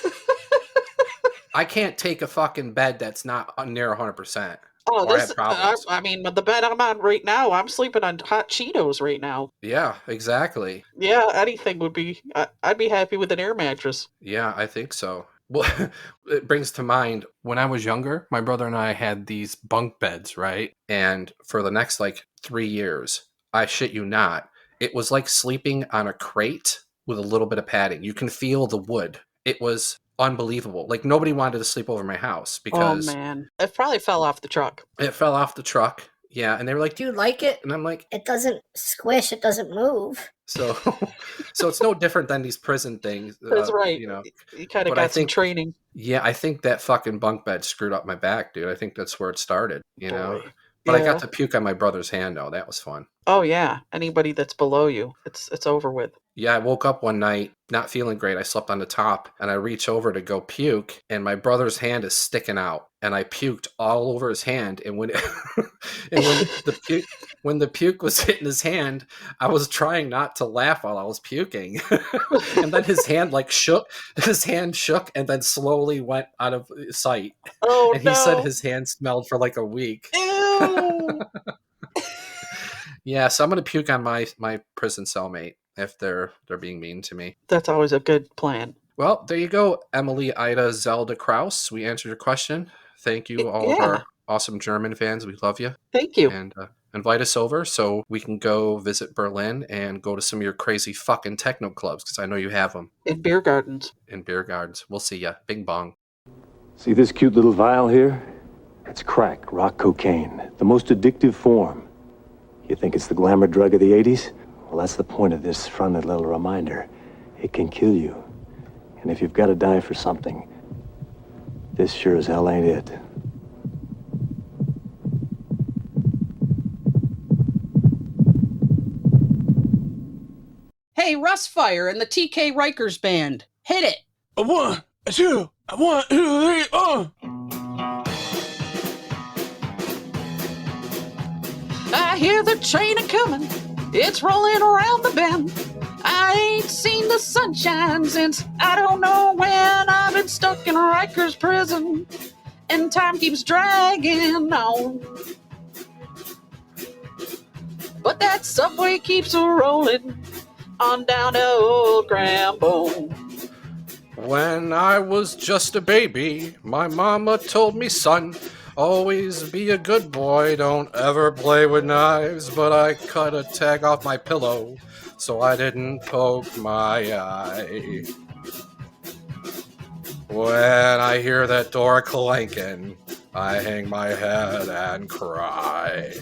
I can't take a fucking bed that's not near 100%. Oh, I have problems. the bed I'm on right now, I'm sleeping on hot Cheetos right now. Yeah, exactly. Yeah, anything would be, I'd be happy with an air mattress. Yeah, I think so. Well, it brings to mind, when I was younger, my brother and I had these bunk beds, right? And for the next, 3 years, I shit you not, it was like sleeping on a crate with a little bit of padding. You can feel the wood. It was unbelievable. Nobody wanted to sleep over my house because... Oh, man. It probably fell off the truck. It fell off the truck. Yeah, and they were like, do you like it? And I'm like... It doesn't squish, it doesn't move. So it's no different than these prison things. That's right. You kind of got some training. Yeah, I think that fucking bunk bed screwed up my back, dude. I think that's where it started, know? But I got to puke on my brother's hand, though. That was fun. Oh, yeah. Anybody that's below you, it's over with. Yeah, I woke up one night not feeling great. I slept on the top, and I reach over to go puke, and my brother's hand is sticking out, and I puked all over his hand. And when when the puke was hitting his hand, I was trying not to laugh while I was puking, and then his hand shook. His hand shook, and then slowly went out of sight. Oh, and he said his hand smelled for like a week. Ew. Yeah, so I'm gonna puke on my prison cellmate if they're being mean to me. That's always a good plan. Well, there you go, Emily Ida Zelda Kraus. We answered your question. Thank you, all of our awesome German fans. We love you. Thank you. And invite us over so we can go visit Berlin and go to some of your crazy fucking techno clubs, because I know you have them. In beer gardens. In beer gardens. We'll see ya. Bing bong. See this cute little vial here? It's crack, rock cocaine, the most addictive form. You think it's the glamour drug of the 80s? Well, that's the point of this fronted little reminder. It can kill you. And if you've got to die for something, this sure as hell ain't it. Hey, Rustfire and the TK Rikers Band. Hit it. A 1, a 2, a 1, 2, 3, I hear the train a-coming, it's rolling around the bend. I ain't seen the sunshine since I don't know when. I've been stuck in Rikers prison, and time keeps dragging on. But that subway keeps rolling on down to old Grambone. When I was just a baby, my mama told me, son, always be a good boy, don't ever play with knives. But I cut a tag off my pillow so I didn't poke my eye. When I hear that door clanking, I hang my head and cry.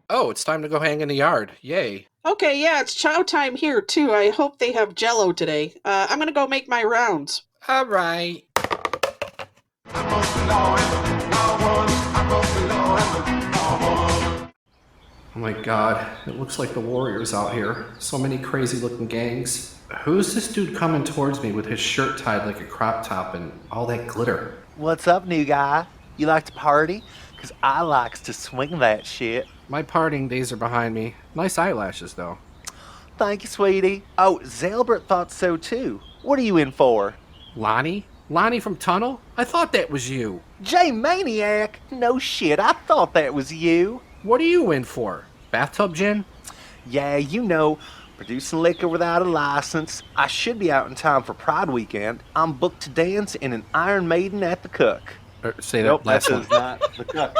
Oh, it's time to go hang in the yard. Yay. Okay, yeah, it's chow time here, too. I hope they have Jell-O today. I'm gonna go make my rounds. All right. Oh my god, it looks like the Warriors out here. So many crazy looking gangs. Who's this dude coming towards me with his shirt tied like a crop top and all that glitter? What's up, new guy? You like to party? Because I likes to swing that shit. My partying days are behind me. Nice eyelashes, though. Thank you, sweetie. Oh, Zelbert thought so, too. What are you in for? Lonnie? Lonnie from Tunnel? I thought that was you. Jay Maniac? No shit, I thought that was you. What are you in for? Bathtub gin? Yeah, you know, producing liquor without a license. I should be out in time for Pride Weekend. I'm booked to dance in an Iron Maiden at the Cook. Say that last one. Not the Cook.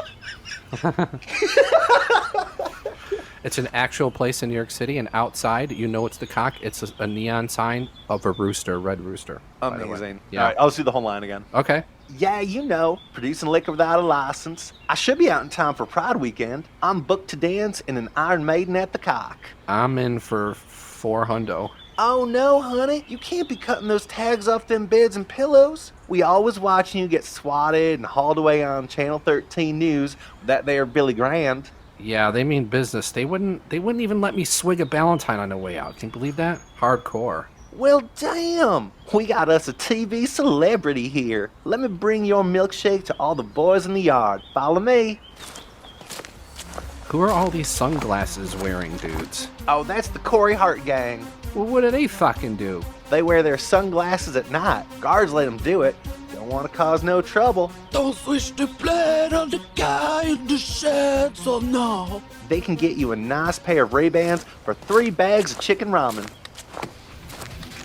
It's an actual place in New York City, and outside, you know it's the Cock. It's a neon sign of a rooster, red rooster. Amazing. Yeah. All right, I'll see the whole line again. Okay. Yeah, you know, producing liquor without a license. I should be out in time for Pride Weekend. I'm booked to dance in an Iron Maiden at the Cock. I'm in for $400. Oh no, honey, you can't be cutting those tags off them beds and pillows. We always watching you get swatted and hauled away on Channel 13 News with that there Billy Graham. Yeah, they mean business. They wouldn't even let me swig a Ballantine on the way out. Can you believe that? Hardcore. Well, damn! We got us a TV celebrity here. Let me bring your milkshake to all the boys in the yard. Follow me. Who are all these sunglasses wearing dudes? Oh, that's the Corey Hart gang. Well, what do they fucking do? They wear their sunglasses at night. Guards let them do it. Don't want to cause no trouble. Don't switch the blade on the guy in the shed, so no. They can get you a nice pair of Ray-Bans for 3 bags of chicken ramen.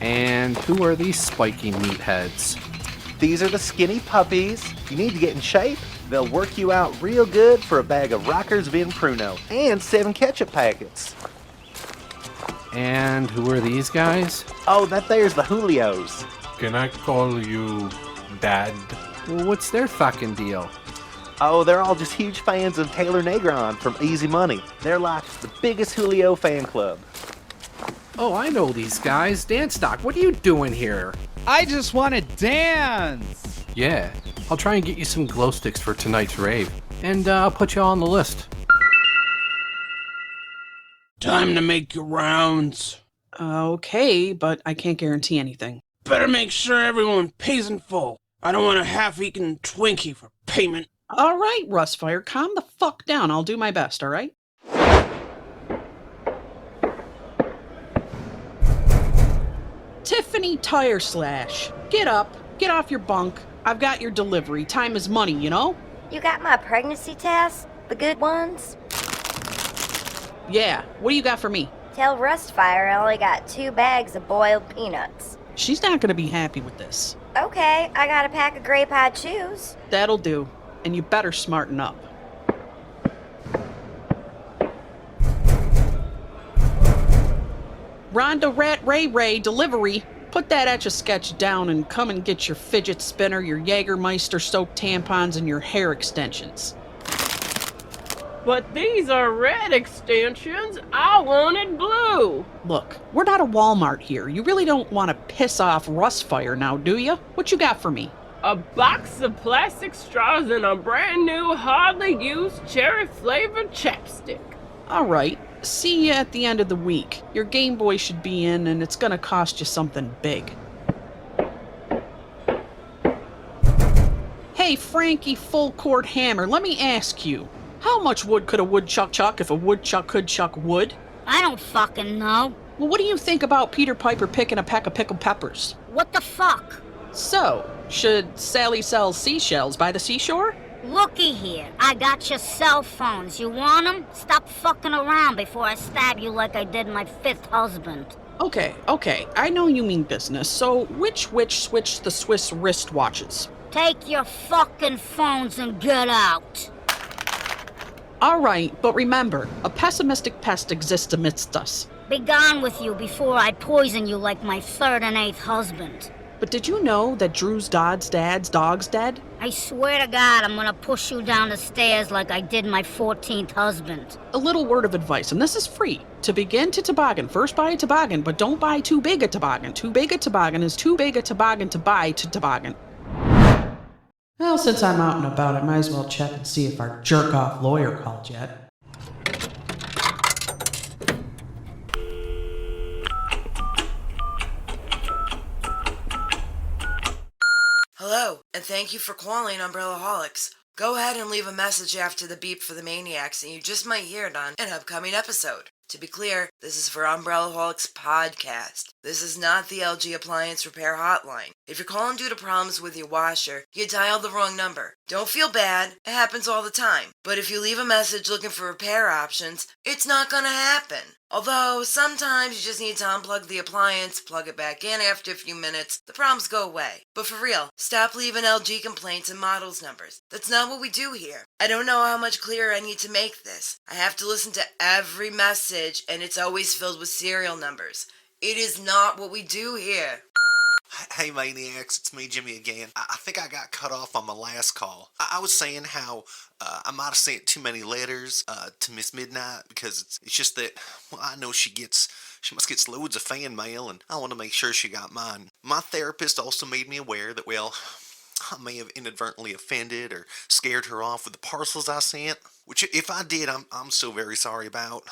And who are these spiky meatheads? These are the skinny puppies. You need to get in shape. They'll work you out real good for a bag of Rockers Vin Pruno and 7 ketchup packets. And who are these guys? Oh, that there's the Julios. Can I call you Dad? Well, what's their fucking deal? Oh, they're all just huge fans of Taylor Negron from Easy Money. They're like the biggest Julio fan club. Oh, I know these guys. Danstock, what are you doing here? I just want to dance. Yeah, I'll try and get you some glow sticks for tonight's rave. And I'll put you all on the list. Time to make your rounds. Okay, but I can't guarantee anything. Better make sure everyone pays in full. I don't want a half-eaten Twinkie for payment. All right, Rustfire, calm the fuck down. I'll do my best, all right? Tiffany Tire Slash. Get up, get off your bunk. I've got your delivery. Time is money, you know? You got my pregnancy tests? The good ones? Yeah, what do you got for me? Tell Rustfire I only got 2 bags of boiled peanuts. She's not gonna be happy with this. Okay, I got a pack of Grey Pod chews. That'll do, and you better smarten up. Rhonda Rat Ray Ray delivery. Put that Etch-a-Sketch down and come and get your fidget spinner, your Jägermeister soap tampons, and your hair extensions. But these are red extensions. I wanted blue. Look, we're not a Walmart here. You really don't want to piss off Rustfire now, do you? What you got for me? A box of plastic straws and a brand new, hardly used cherry-flavored chapstick. All right. See you at the end of the week. Your Game Boy should be in, and it's gonna cost you something big. Hey, Frankie Full Court Hammer, let me ask you. How much wood could a woodchuck chuck if a woodchuck could chuck wood? I don't fucking know. Well, what do you think about Peter Piper picking a peck of pickled peppers? What the fuck? So, should Sally sell seashells by the seashore? Looky here, I got your cell phones. You want them? Stop fucking around before I stab you like I did my 5th husband. Okay, I know you mean business, so which witch switched the Swiss wristwatches? Take your fucking phones and get out. All right, but remember, a pessimistic pest exists amidst us. Be gone with you before I poison you like my 3rd and 8th husband. But did you know that Drew's dad's dog's dead? I swear to God, I'm gonna push you down the stairs like I did my 14th husband. A little word of advice, and this is free. To begin to toboggan, first buy a toboggan, but don't buy too big a toboggan. Too big a toboggan is too big a toboggan to buy to toboggan. Well, since I'm out and about, I might as well check and see if our jerk-off lawyer called yet. Hello, and thank you for calling Umbrellaholics. Go ahead and leave a message after the beep for the Maniacs, and you just might hear it on an upcoming episode. To be clear, this is for Umbrellaholics Podcast. This is not the LG Appliance Repair Hotline. If you're calling due to problems with your washer, you dialed the wrong number. Don't feel bad, it happens all the time. But if you leave a message looking for repair options, it's not gonna happen. Although, sometimes you just need to unplug the appliance, plug it back in after a few minutes, the problems go away. But for real, stop leaving LG complaints and models numbers. That's not what we do here. I don't know how much clearer I need to make this. I have to listen to every message, and it's always filled with serial numbers. It is not what we do here. Hey Maniacs, it's me, Jimmy, again. I think I got cut off on my last call. I was saying how I might have sent too many letters to Miss Midnight because it's just that, well, I know she must get loads of fan mail, and I want to make sure she got mine. My therapist also made me aware that, well, I may have inadvertently offended or scared her off with the parcels I sent, which if I did, I'm so very sorry about.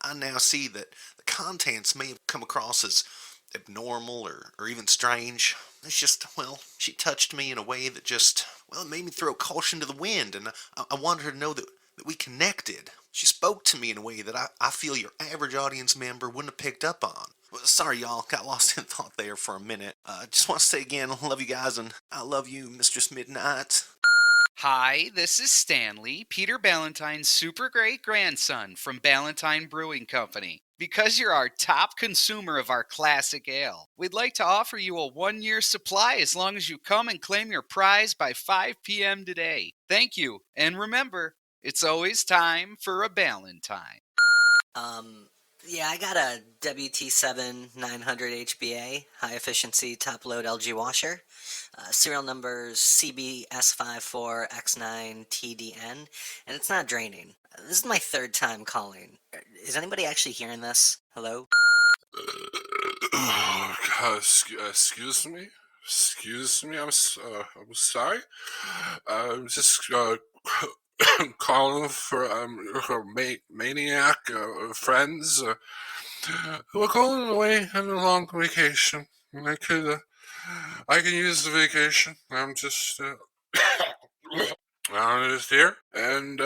I now see that the contents may have come across as abnormal or even strange. It's just, well, she touched me in a way that just, well, it made me throw caution to the wind, and I wanted her to know that we connected. She spoke to me in a way that I feel your average audience member wouldn't have picked up on. Well, sorry, y'all, got lost in thought there for a minute. Just want to say again, I love you guys, and I love you, Mistress Midnight. Hi, this is Stanley, Peter Ballantyne's super great grandson from Ballantine Brewing Company. Because you're our top consumer of our classic ale, we'd like to offer you a 1-year supply as long as you come and claim your prize by 5 p.m. today. Thank you, and remember, it's always time for a Ballantine. Yeah, I got a WT7 900 HBA, high efficiency top load LG washer. Serial numbers CBS54X9TDN, and it's not draining. This is my third time calling. Is anybody actually hearing this? Hello? Excuse me? Excuse me? I'm sorry? I'm just calling for Maniac friends. We're going away on a long vacation. I can use the vacation. I'm just I'm just here and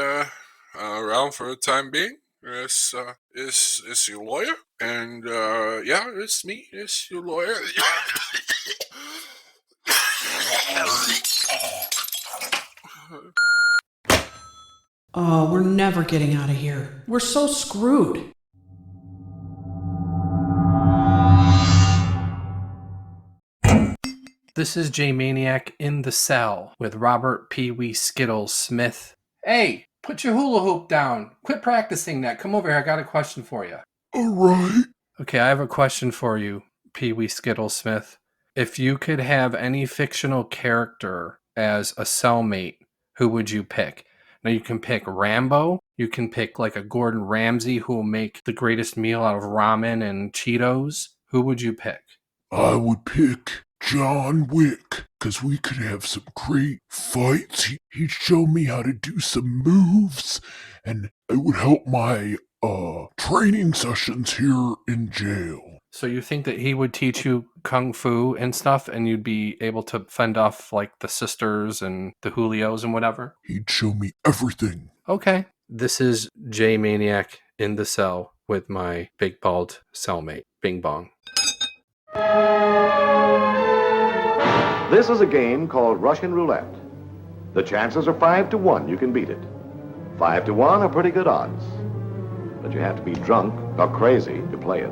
around for the time being. It's your lawyer, and yeah, it's me. It's your lawyer. Oh, we're never getting out of here. We're so screwed. This is J Maniac in the cell with Robert Pee Wee Skittles Smith. Hey, put your hula hoop down. Quit practicing that. Come over here. I got a question for you. All right. Okay, I have a question for you, Pee Wee Skittles Smith. If you could have any fictional character as a cellmate, who would you pick? Now, you can pick Rambo. You can pick like a Gordon Ramsay who will make the greatest meal out of ramen and Cheetos. Who would you pick? I would pick John Wick, because we could have some great fights. He'd show me how to do some moves, and it would help my training sessions here in jail. So you think that he would teach you kung fu and stuff, and you'd be able to fend off like the sisters and the Julios and whatever? He'd show me everything. Okay. This is J Maniac in the cell with my big bald cellmate, Bing Bong. This is a game called Russian Roulette. The chances are 5 to 1 you can beat it. 5 to 1 are pretty good odds. But you have to be drunk or crazy to play it.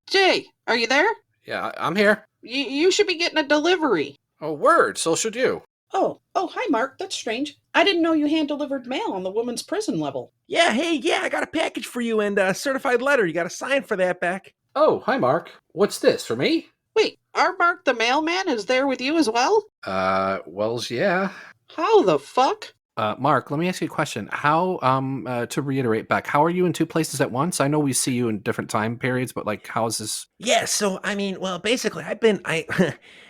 Jay, are you there? Yeah, I'm here. You should be getting a delivery. Oh, word. So should you. Oh, hi, Mark. That's strange. I didn't know you hand-delivered mail on the women's prison level. Yeah, I got a package for you and a certified letter. You got to sign for that back. Oh, hi, Mark. What's this, for me? Wait, our Mark the mailman is there with you as well? Wells, yeah. How the fuck? Mark, let me ask you a question. How, to reiterate back, how are you in two places at once? I know we see you in different time periods, but like, how is this? Yeah, so, basically,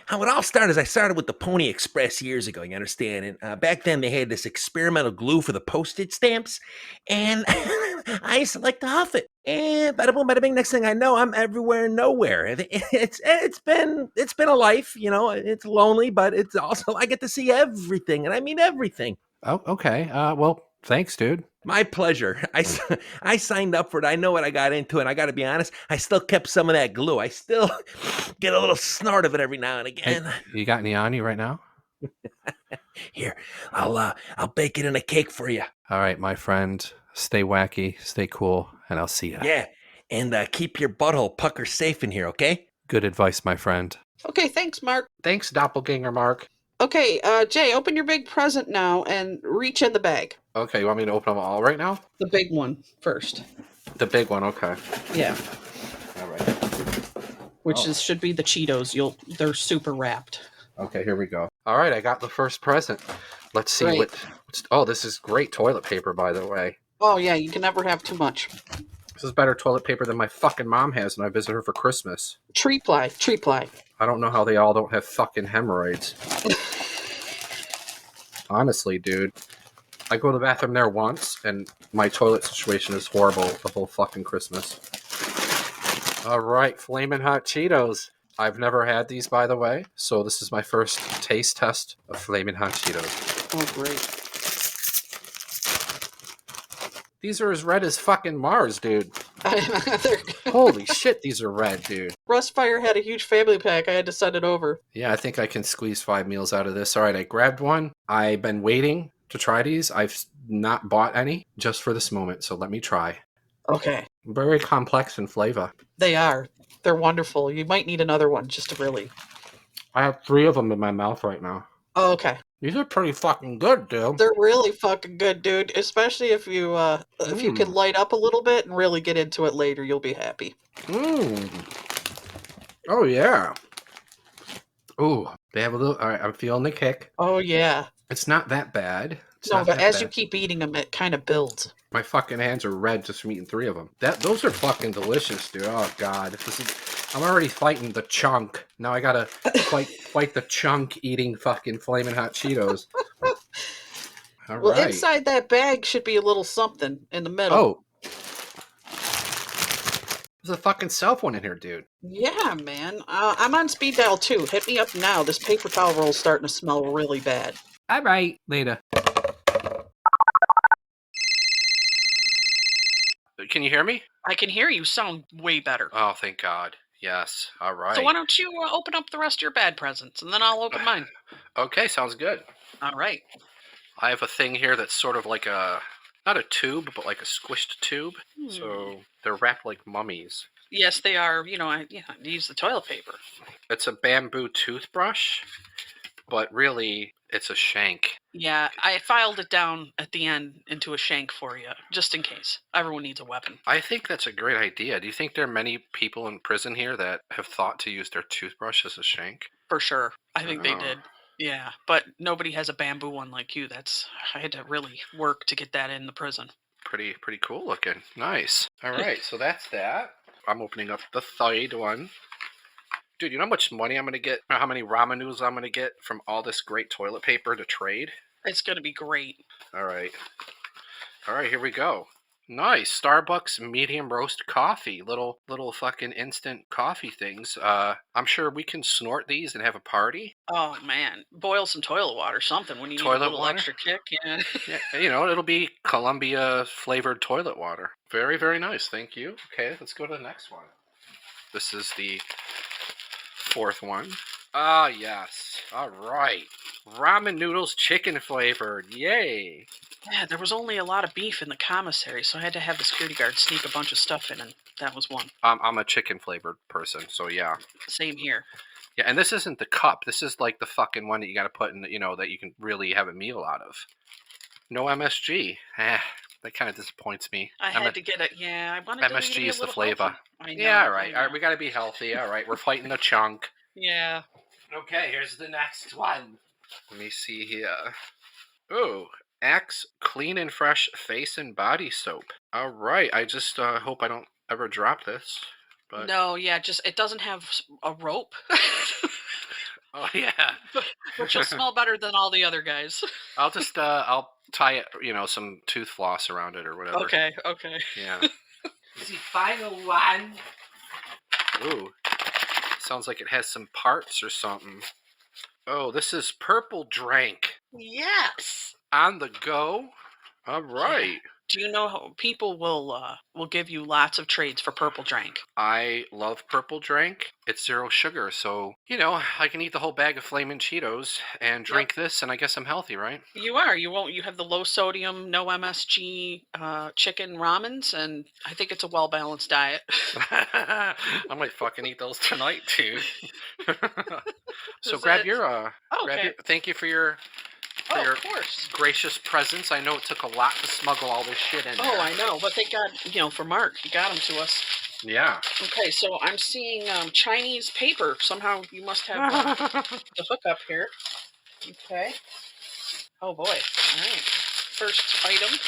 how it all started is I started with the Pony Express years ago, you understand? And back then they had this experimental glue for the postage stamps, and I used to like to huff it. And bada boom, bada bing, next thing I know, I'm everywhere and nowhere. It's been a life, it's lonely, but it's also, I get to see everything, and I mean everything. Oh, okay. Well, thanks, dude. My pleasure. I signed up for it. I know what I got into, and I got to be honest, I still kept some of that glue. I still get a little snort of it every now and again. Hey, you got any on you right now? Here, I'll bake it in a cake for you. All right, my friend. Stay wacky, stay cool, and I'll see you. Yeah, and keep your butthole pucker safe in here, okay? Good advice, my friend. Okay, thanks, Mark. Thanks, doppelganger Mark. Okay, Jay, open your big present now and reach in the bag. Okay, you want me to open them all right now? The big one first. The big one, okay. Yeah. All right. Which should be the Cheetos. They're super wrapped. Okay, here we go. All right, I got the first present. Let's see Great. Oh, this is great toilet paper, by the way. Oh, yeah, you can never have too much. This is better toilet paper than my fucking mom has when I visit her for Christmas. Tree ply. I don't know how they all don't have fucking hemorrhoids. Honestly, dude. I go to the bathroom there once, and my toilet situation is horrible the whole fucking Christmas. All right, Flamin' Hot Cheetos. I've never had these, by the way, so this is my first taste test of Flamin' Hot Cheetos. Oh, great. These are as red as fucking Mars, dude. Holy shit, these are red, dude. Rustfire had a huge family pack. I had to send it over. Yeah, I think I can squeeze 5 meals out of this. All right, I grabbed one. I've been waiting to try these. I've not bought any just for this moment, so let me try. Okay. Very complex in flavor. They are. They're wonderful. You might need another one just to really... I have 3 of them in my mouth right now. Oh, okay. These are pretty fucking good, dude. They're really fucking good, dude. Especially if you can light up a little bit and really get into it later, you'll be happy. Oh yeah. Ooh, they have a little. All right, I'm feeling the kick. Oh yeah. It's not that bad. No, but as you keep eating them, it kind of builds. My fucking hands are red just from eating 3 of them. Those are fucking delicious, dude. Oh god, I'm already fighting the chunk. Now I gotta fight the chunk eating fucking flaming hot Cheetos. All well, right. Inside that bag should be a little something in the middle. Oh. There's a fucking cell phone in here, dude. Yeah, man. I'm on speed dial too. Hit me up now. This paper towel roll's starting to smell really bad. All right. Later. Can you hear me? I can hear you sound way better. Oh, thank God. Yes. All right. So why don't you open up the rest of your bad presents, and then I'll open mine. Okay, sounds good. All right. I have a thing here that's sort of like not a tube, but like a squished tube. So they're wrapped like mummies. Yes, they are. I use the toilet paper. It's a bamboo toothbrush, but really it's a shank. Yeah, I filed it down at the end into a shank for you, just in case. Everyone needs a weapon. I think that's a great idea. Do you think there are many people in prison here that have thought to use their toothbrush as a shank? For sure. I think they did. Yeah, but nobody has a bamboo one like you. I had to really work to get that in the prison. Pretty cool looking. Nice. All right, so that's that. I'm opening up the third one. Dude, you know how much money I'm going to get, or how many ramen noodles I'm going to get from all this great toilet paper to trade? It's going to be great. All right, here we go. Nice. Starbucks medium roast coffee. Little fucking instant coffee things. I'm sure we can snort these and have a party. Oh, man. Boil some toilet water, something when you need a little extra kick. Yeah. Yeah, it'll be Columbia flavored toilet water. Very, very nice. Thank you. Okay, let's go to the next one. This is the 4th one. Ah, yes. All right. Ramen noodles chicken flavored. Yay. Yeah, there was only a lot of beef in the commissary, so I had to have the security guard sneak a bunch of stuff in, and that was one. I'm a chicken flavored person, so yeah. Same here. Yeah, and this isn't the cup. This is like the fucking one that you got to put in, that you can really have a meal out of. No MSG. That kind of disappoints me. I had to get it. Yeah, I wanted MSG to be is the flavor. I know, yeah, all right. All right, we got to be healthy. All right, we're fighting the chunk. Yeah. Okay, here's the next one. Let me see here. Ooh, Axe Clean and Fresh Face and Body Soap. All right, I just hope I don't ever drop this. But... No, yeah, it doesn't have a rope. Oh, yeah. Which will smell better than all the other guys. I'll just, I'll tie it, some tooth floss around it or whatever. Okay. Yeah. The final one. Ooh. Sounds like it has some parts or something. Oh, this is Purple Drank. Yes. On the go. All right. Do you know how people will give you lots of trades for Purple Drank? I love Purple Drank. It's 0 sugar, so, I can eat the whole bag of Flamin' Cheetos and drink this, and I guess I'm healthy, right? You are. You have the low sodium, no MSG chicken ramens, and I think it's a well-balanced diet. I might fucking eat those tonight, too. So grab your, thank you for your... of course. Gracious presence. I know it took a lot to smuggle all this shit in. Oh, I know, but thank God, for Mark, he got them to us. Yeah. Okay, so I'm seeing Chinese paper. Somehow you must have the hookup here. Okay. Oh boy. All right. First item.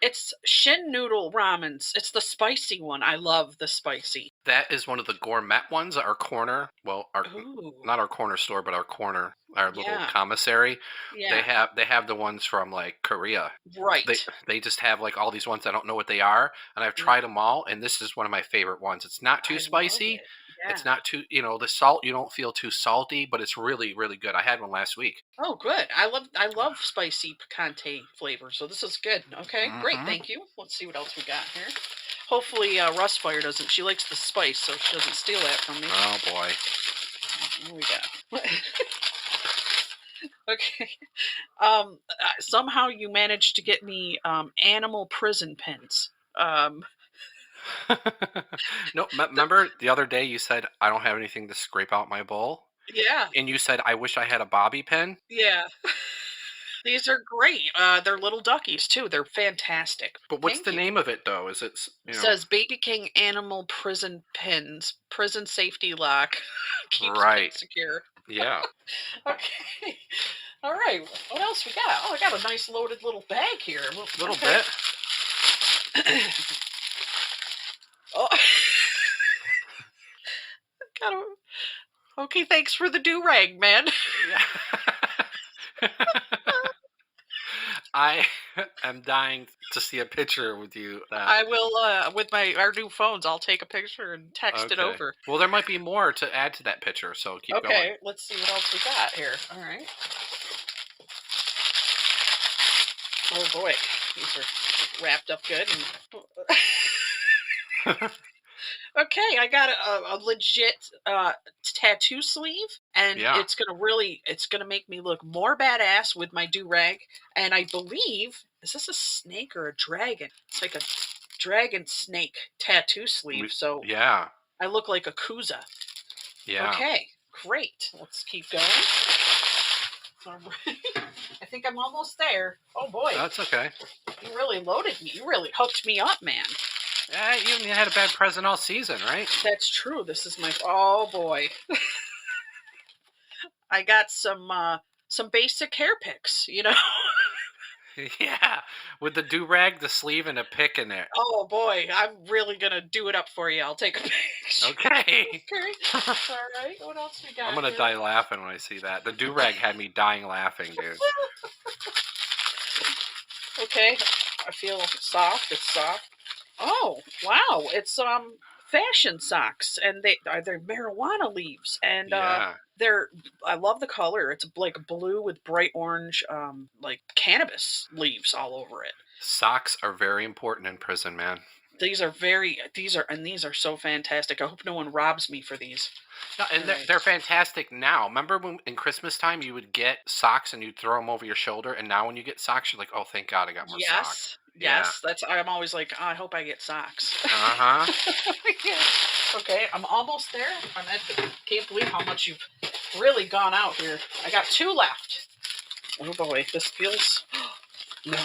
It's Shin Noodle ramens. It's the spicy one. I love the spicy. That is one of the gourmet ones. Our corner, well, not our corner store, but our little commissary. Yeah. They have the ones from like Korea. Right. They just have like all these ones. I don't know what they are, and I've tried them all, and this is one of my favorite ones. It's not too spicy. Yeah. It's not too, the salt. You don't feel too salty, but it's really, really good. I had one last week. Oh, good. I love spicy picante flavor, so this is good. Okay, great. Thank you. Let's see what else we got here. Hopefully, Rustfire doesn't. She likes the spice, so she doesn't steal that from me. Oh boy. What we got? Okay. Somehow you managed to get me animal prison pins. No, remember the other day you said I don't have anything to scrape out my bowl? Yeah. And you said, I wish I had a bobby pin? Yeah. These are great. They're little duckies, too. They're fantastic. But what's the name of it, though? Is it, It says Baby King Animal Prison Pins. Prison Safety Lock. Keeps pins secure. Yeah. Okay. All right. What else we got? Oh, I got a nice loaded little bag here. Little bit. Oh. Okay, thanks for the do-rag, man. I am dying to see a picture with you. I will, with our new phones, I'll take a picture and text it over. Well, there might be more to add to that picture, so keep going. Okay, let's see what else we got here. All right. Oh boy, these are wrapped up good. Okay, I got a legit tattoo sleeve, and it's gonna make me look more badass with my do-rag. And I believe, is this a snake or a dragon? It's like a dragon snake tattoo sleeve. So yeah, I look like a Kuza. Yeah. Okay, great. Let's keep going. I think I'm almost there. Oh boy. That's okay. You really loaded me. You really hooked me up, man. Yeah, you had a bad present all season, right? That's true. This is my... Oh, boy. I got some basic hair picks, you know? Yeah, with the do-rag, the sleeve, and a pick in there. Oh, boy. I'm really going to do it up for you. I'll take a picture. Okay. All right. What else we got? I'm going to die laughing when I see that. The do-rag had me dying laughing, dude. Okay. I feel soft. It's soft. Oh, wow. It's fashion socks, and they're marijuana leaves, and I love the color. It's like blue with bright orange like cannabis leaves all over it. Socks are very important in prison, man. These are so fantastic. I hope no one robs me for these. No, and they're fantastic now. Remember when in Christmas time you would get socks and you'd throw them over your shoulder, and now when you get socks, you're like, oh, thank God I got more socks. Yes, I'm always like, oh, I hope I get socks. Uh-huh. Yeah. Okay, I'm almost there. Can't believe how much you've really gone out here. I got 2 left. Oh boy, this feels... No.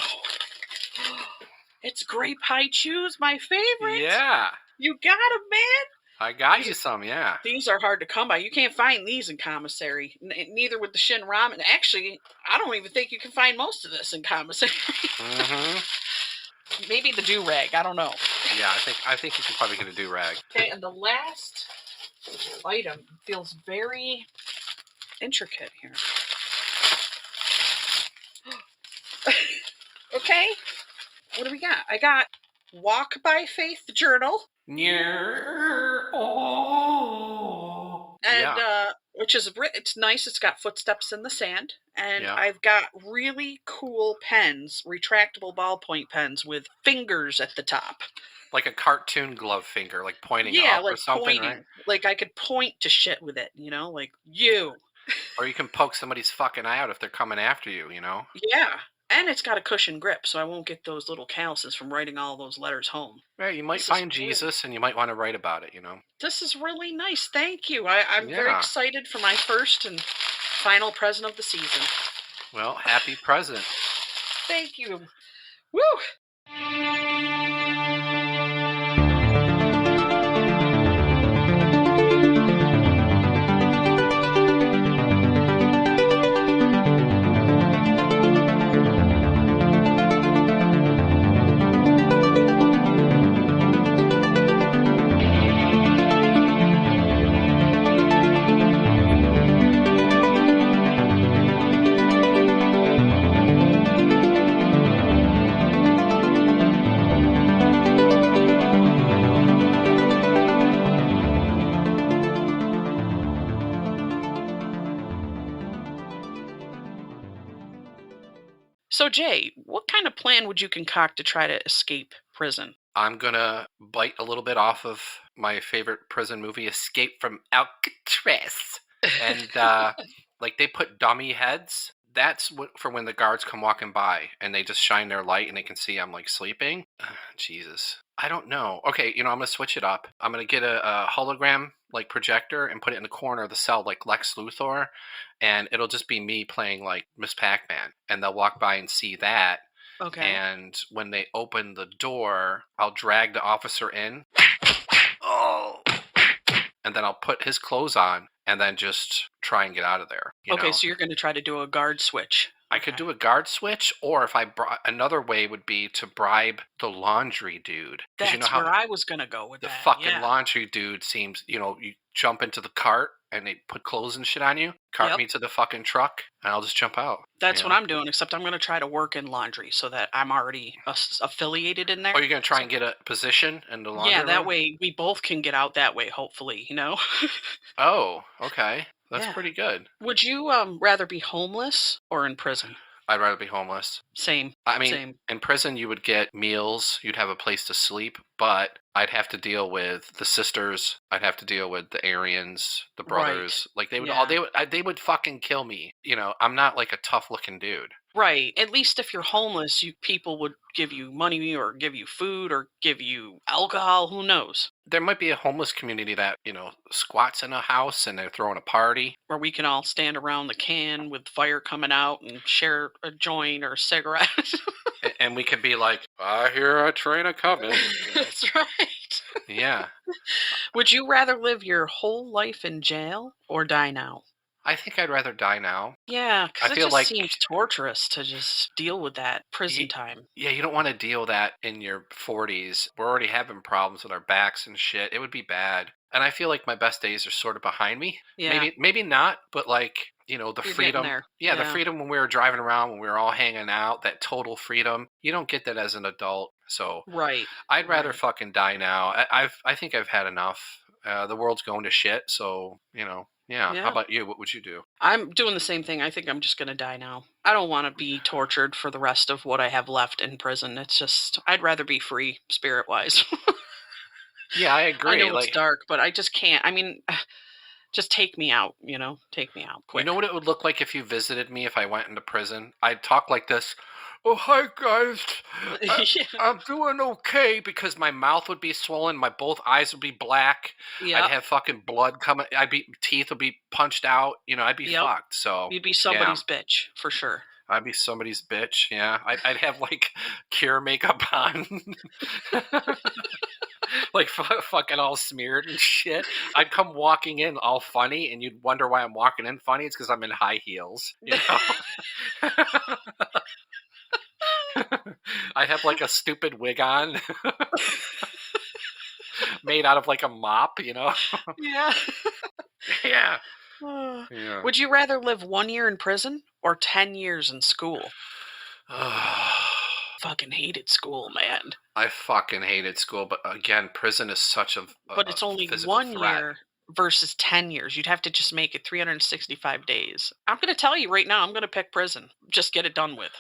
It's grape high chews, my favorite. Yeah. You got them, man. I got you some, yeah. These are hard to come by. You can't find these in commissary. Neither with the Shin ramen. Actually, I don't even think you can find most of this in commissary. Mm-hmm. Maybe the do-rag. I don't know. Yeah, I think you can probably get a do-rag. Okay, and the last item feels very intricate here. Okay, what do we got? I got Walk by Faith Journal. And which is it's nice. It's got footsteps in the sand, and I've got really cool pens, retractable ballpoint pens with fingers at the top, like a cartoon glove finger, like pointing up like or something, pointing. right? Like I could point to shit with it, you know, like you. Or you can poke somebody's fucking eye out if they're coming after you, you know? Yeah. And it's got a cushion grip, so I won't get those little calluses from writing all those letters home. Right, you might find Jesus, and you might want to write about it, you know? This is really nice. Thank you. I'm very excited for my first and final present of the season. Well, happy present. Thank you. Woo! So, Jay, what kind of plan would you concoct to try to escape prison? I'm gonna bite a little bit off of my favorite prison movie, Escape from Alcatraz. And, like, they put dummy heads. That's for when the guards come walking by, and they just shine their light, and they can see I'm, like, sleeping. Jesus. I don't know. Okay, you know, I'm gonna switch it up. I'm gonna get a hologram like projector and put it in the corner of the cell like Lex Luthor, and it'll just be me playing like Miss Pac-Man, and they'll walk by and see that. Okay. And when they open the door, I'll drag the officer in. Oh. And then I'll put his clothes on and then just try and get out of there. You Okay, know? so you're going to try to do a guard switch. I could do a guard switch, or if another way would be to bribe the laundry dude. 'Cause That's you know how where I was going to go with the that. fucking yeah. laundry dude seems, you jump into the cart and they put clothes and shit on you, cart me to the fucking truck, and I'll just jump out. That's what I'm doing, except I'm going to try to work in laundry so that I'm already affiliated in there. Oh, you're going to try and get a position in the laundry Yeah, that room? way we both can get out that way, hopefully, Oh, okay. That's Yeah. pretty good. Would you rather be homeless or in prison? I'd rather be homeless. Same. I mean, Same. in prison you would get meals, you'd have a place to sleep, but I'd have to deal with the sisters, I'd have to deal with the Aryans, the brothers. Like they would they would fucking kill me. I'm not like a tough-looking dude. Right. At least if you're homeless, people would give you money or give you food or give you alcohol. Who knows? There might be a homeless community that, squats in a house and they're throwing a party. Where we can all stand around the can with fire coming out and share a joint or a cigarette. And we could be like, I hear a train a-coming. That's right. Yeah. Would you rather live your whole life in jail or die now? I think I'd rather die now. Yeah, because I it feel just like seems torturous to just deal with that prison time. Yeah, you don't want to deal with that in your 40s. We're already having problems with our backs and shit. It would be bad. And I feel like my best days are sort of behind me. Yeah. Maybe not, but like, the You're freedom. getting there. Yeah, the Yeah. freedom when we were driving around, when we were all hanging out, that total freedom. You don't get that as an adult. So Right. I'd rather fucking die now. I think I've had enough. The world's going to shit, so, Yeah. Yeah. How about you? What would you do? I'm doing the same thing. I think I'm just going to die now. I don't want to be tortured for the rest of what I have left in prison. It's just, I'd rather be free spirit-wise. Yeah, I agree. I know like, it's dark, but I just can't. I mean, just take me out, Take me out quick. You know what it would look like if you visited me if I went into prison? I'd talk like this. Oh, hi, guys. I'm doing okay, because my mouth would be swollen. My both eyes would be black. Yep. I'd have fucking blood coming. Teeth would be punched out. I'd be fucked. So You'd be somebody's bitch, for sure. I'd be somebody's bitch. Yeah. I'd have like Cure makeup on. Like fucking all smeared and shit. I'd come walking in all funny, and you'd wonder why I'm walking in funny. It's because I'm in high heels. I have like a stupid wig on, made out of like a mop. Yeah. Yeah. Yeah. Would you rather live 1 year in prison or 10 years in school? Fucking hated school, man. I fucking hated school, but again, prison is such a But it's only physical 1 threat. year versus 10 years. You'd have to just make it 365 days. I'm going to tell you right now, I'm going to pick prison. Just get it done with.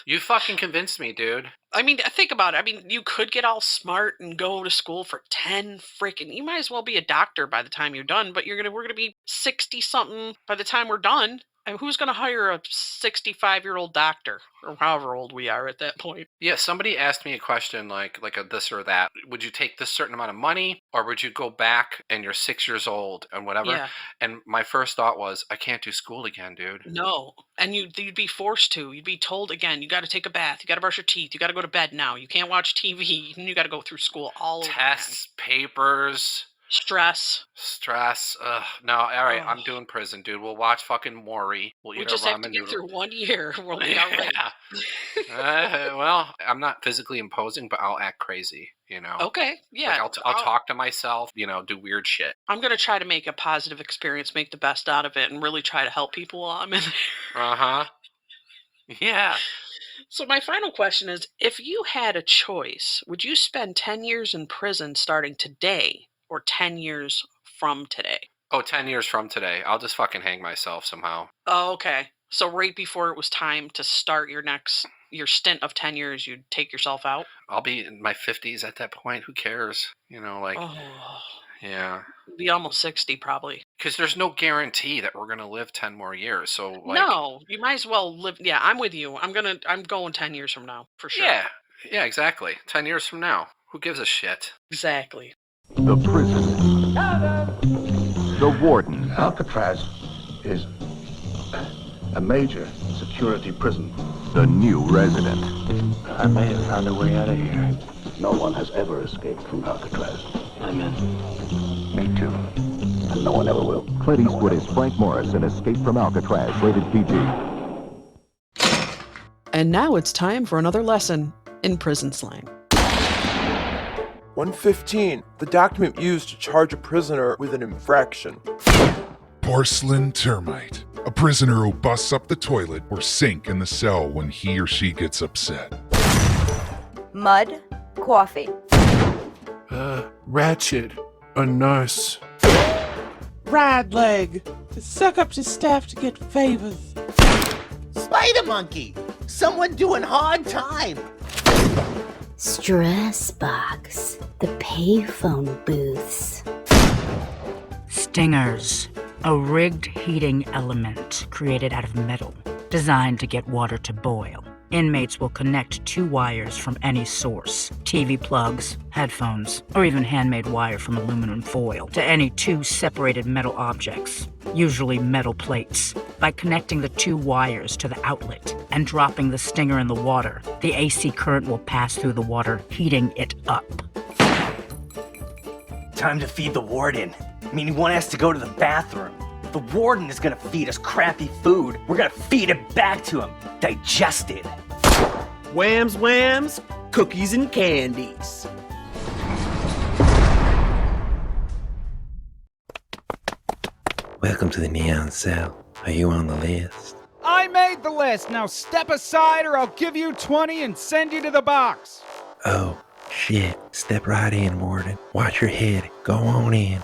You fucking convinced me, dude. I mean, think about it. I mean, you could get all smart and go to school for 10 freaking... You might as well be a doctor by the time you're done, but we're going to be 60-something by the time we're done. And who's going to hire a 65-year-old doctor, or however old we are at that point? Yeah, somebody asked me a question like a this or that. Would you take this certain amount of money, or would you go back and you're 6 years old and whatever? Yeah. And my first thought was, I can't do school again, dude. No. And you'd be forced to. You'd be told again, you got to take a bath, you got to brush your teeth, you got to go to bed now, you can't watch TV, and you got to go through school all over again. Tests, papers... Stress. Ugh. No, all right, I'm doing prison, dude. We'll watch fucking Maury. We'll We eat just our have ramen to get noodle. through 1 year. We'll be all right. Well, I'm not physically imposing, but I'll act crazy, Okay, yeah. Like I'll talk to myself, do weird shit. I'm going to try to make a positive experience, make the best out of it, and really try to help people while I'm in there. Uh-huh. Yeah. So my final question is, if you had a choice, would you spend 10 years in prison starting today or 10 years from today? Oh, 10 years from today. I'll just fucking hang myself somehow. Oh, okay. So right before it was time to start your stint of 10 years, you'd take yourself out? I'll be in my 50s at that point. Who cares? Oh, Yeah. be almost 60 probably. Because there's no guarantee that we're going to live 10 more years. So, like... No, you might as well live. Yeah, I'm with you. I'm going 10 years from now, for sure. Yeah, exactly. 10 years from now. Who gives a shit? Exactly. The prison. The Warden. Alcatraz is a major security prison. The new resident. I may have found a way out of here. No one has ever escaped from Alcatraz. I'm in. Me too. And no one ever will. Clint Eastwood is Frank Morris in Escape from Alcatraz, rated PG. And now it's time for another lesson in prison slang. 115. The document used to charge a prisoner with an infraction. Porcelain termite. A prisoner who busts up the toilet or sink in the cell when he or she gets upset. Mud, coffee. Ratchet. A nurse. Ride leg. To suck up to staff to get favors. Spider monkey. Someone doing hard time. Stress box. The payphone booths. Stingers. A rigged heating element created out of metal, designed to get water to boil. Inmates will connect 2 wires from any source, TV plugs, headphones, or even handmade wire from aluminum foil, to any 2 separated metal objects, usually metal plates. By connecting the 2 wires to the outlet and dropping the stinger in the water, the AC current will pass through the water, heating it up. Time to feed the warden. Meaning one has to go to the bathroom. The warden is gonna feed us crappy food. We're gonna feed it back to him. Digested. Whams, whams, cookies and candies. Welcome to the Neon Cell. Are you on the list? I made the list. Now step aside or I'll give you 20 and send you to the box. Oh, shit. Step right in, Warden. Watch your head. Go on in.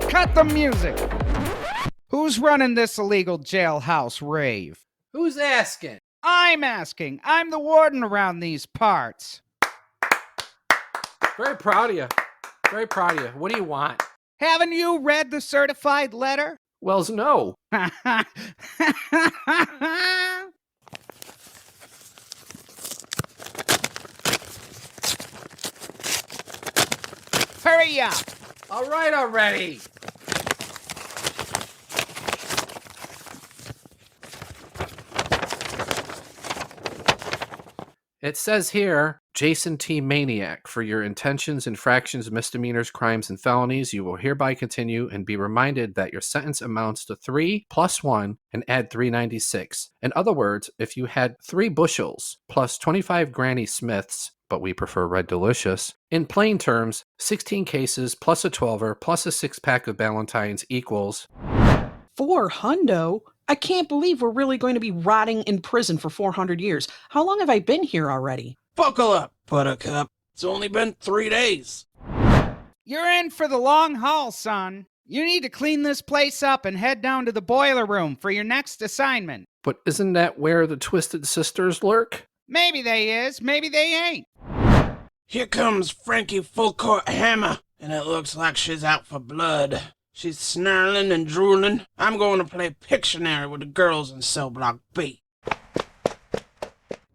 Cut the music. Who's running this illegal jailhouse rave? Who's asking? I'm asking. I'm the warden around these parts. Very proud of you. Very proud of you. What do you want? Haven't you read the certified letter? Wells, no. Hurry up! All right already. It says here, Jason T. Maniac, for your intentions, infractions, misdemeanors, crimes, and felonies, you will hereby continue and be reminded that your sentence amounts to 3 plus 1 and add 396. In other words, if you had 3 bushels plus 25 Granny Smiths, but we prefer Red Delicious, in plain terms, 16 cases plus a 12er plus a 6-pack of Ballantines equals... 4 hundo? I can't believe we're really going to be rotting in prison for 400 years. How long have I been here already? Buckle up, Buttercup. It's only been 3 days. You're in for the long haul, son. You need to clean this place up and head down to the boiler room for your next assignment. But isn't that where the Twisted Sisters lurk? Maybe they is, maybe they ain't. Here comes Frankie Full Court Hammer, and it looks like she's out for blood. She's snarling and drooling. I'm going to play Pictionary with the girls in Cell Block B.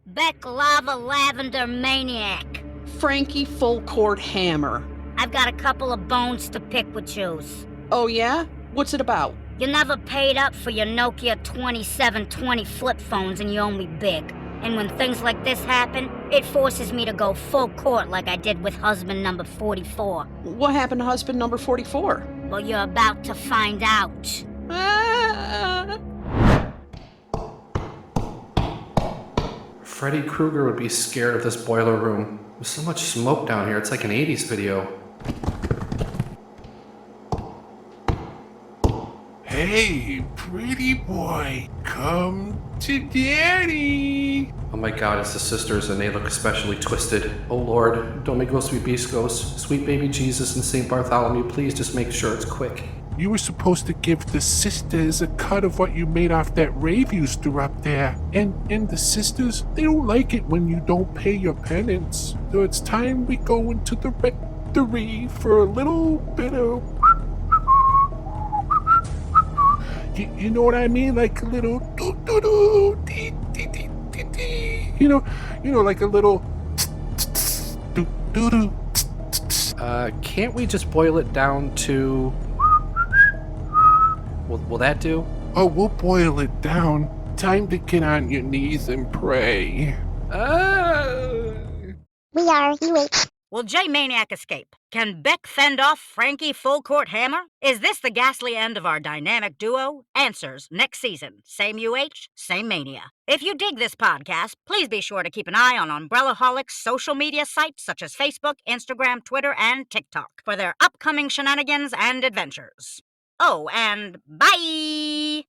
Beck Lava Lavender Maniac. Frankie Full Court Hammer. I've got a couple of bones to pick with yous. Oh yeah? What's it about? You never paid up for your Nokia 2720 flip phones and you owe me big. And when things like this happen, it forces me to go full court like I did with husband number 44. What happened to husband number 44? Well, you're about to find out. Freddy Krueger would be scared of this boiler room. There's so much smoke down here, it's like an 80s video. Hey, pretty boy, come to daddy. Oh my god, it's the sisters and they look especially twisted. Oh Lord, Domingos Vibiscos, sweet baby Jesus and St. Bartholomew, please just make sure it's quick. You were supposed to give the sisters a cut of what you made off that rave you threw up there. And the sisters, they don't like it when you don't pay your penance. So it's time we go into the rectory for a little bit of... You know what I mean? Like a little do-do-do, dee-dee-dee-dee-dee. You know, like a little do-do-do. Can't we just boil it down to... Will that do? Oh, we'll boil it down. Time to get on your knees and pray. We are UH. Will J Maniac escape? Can Beck fend off Frankie Full Court Hammer? Is this the ghastly end of our dynamic duo? Answers next season. Same UH, same Mania. If you dig this podcast, please be sure to keep an eye on Umbrallaholic's social media sites such as Facebook, Instagram, Twitter, and TikTok for their upcoming shenanigans and adventures. Oh, and bye!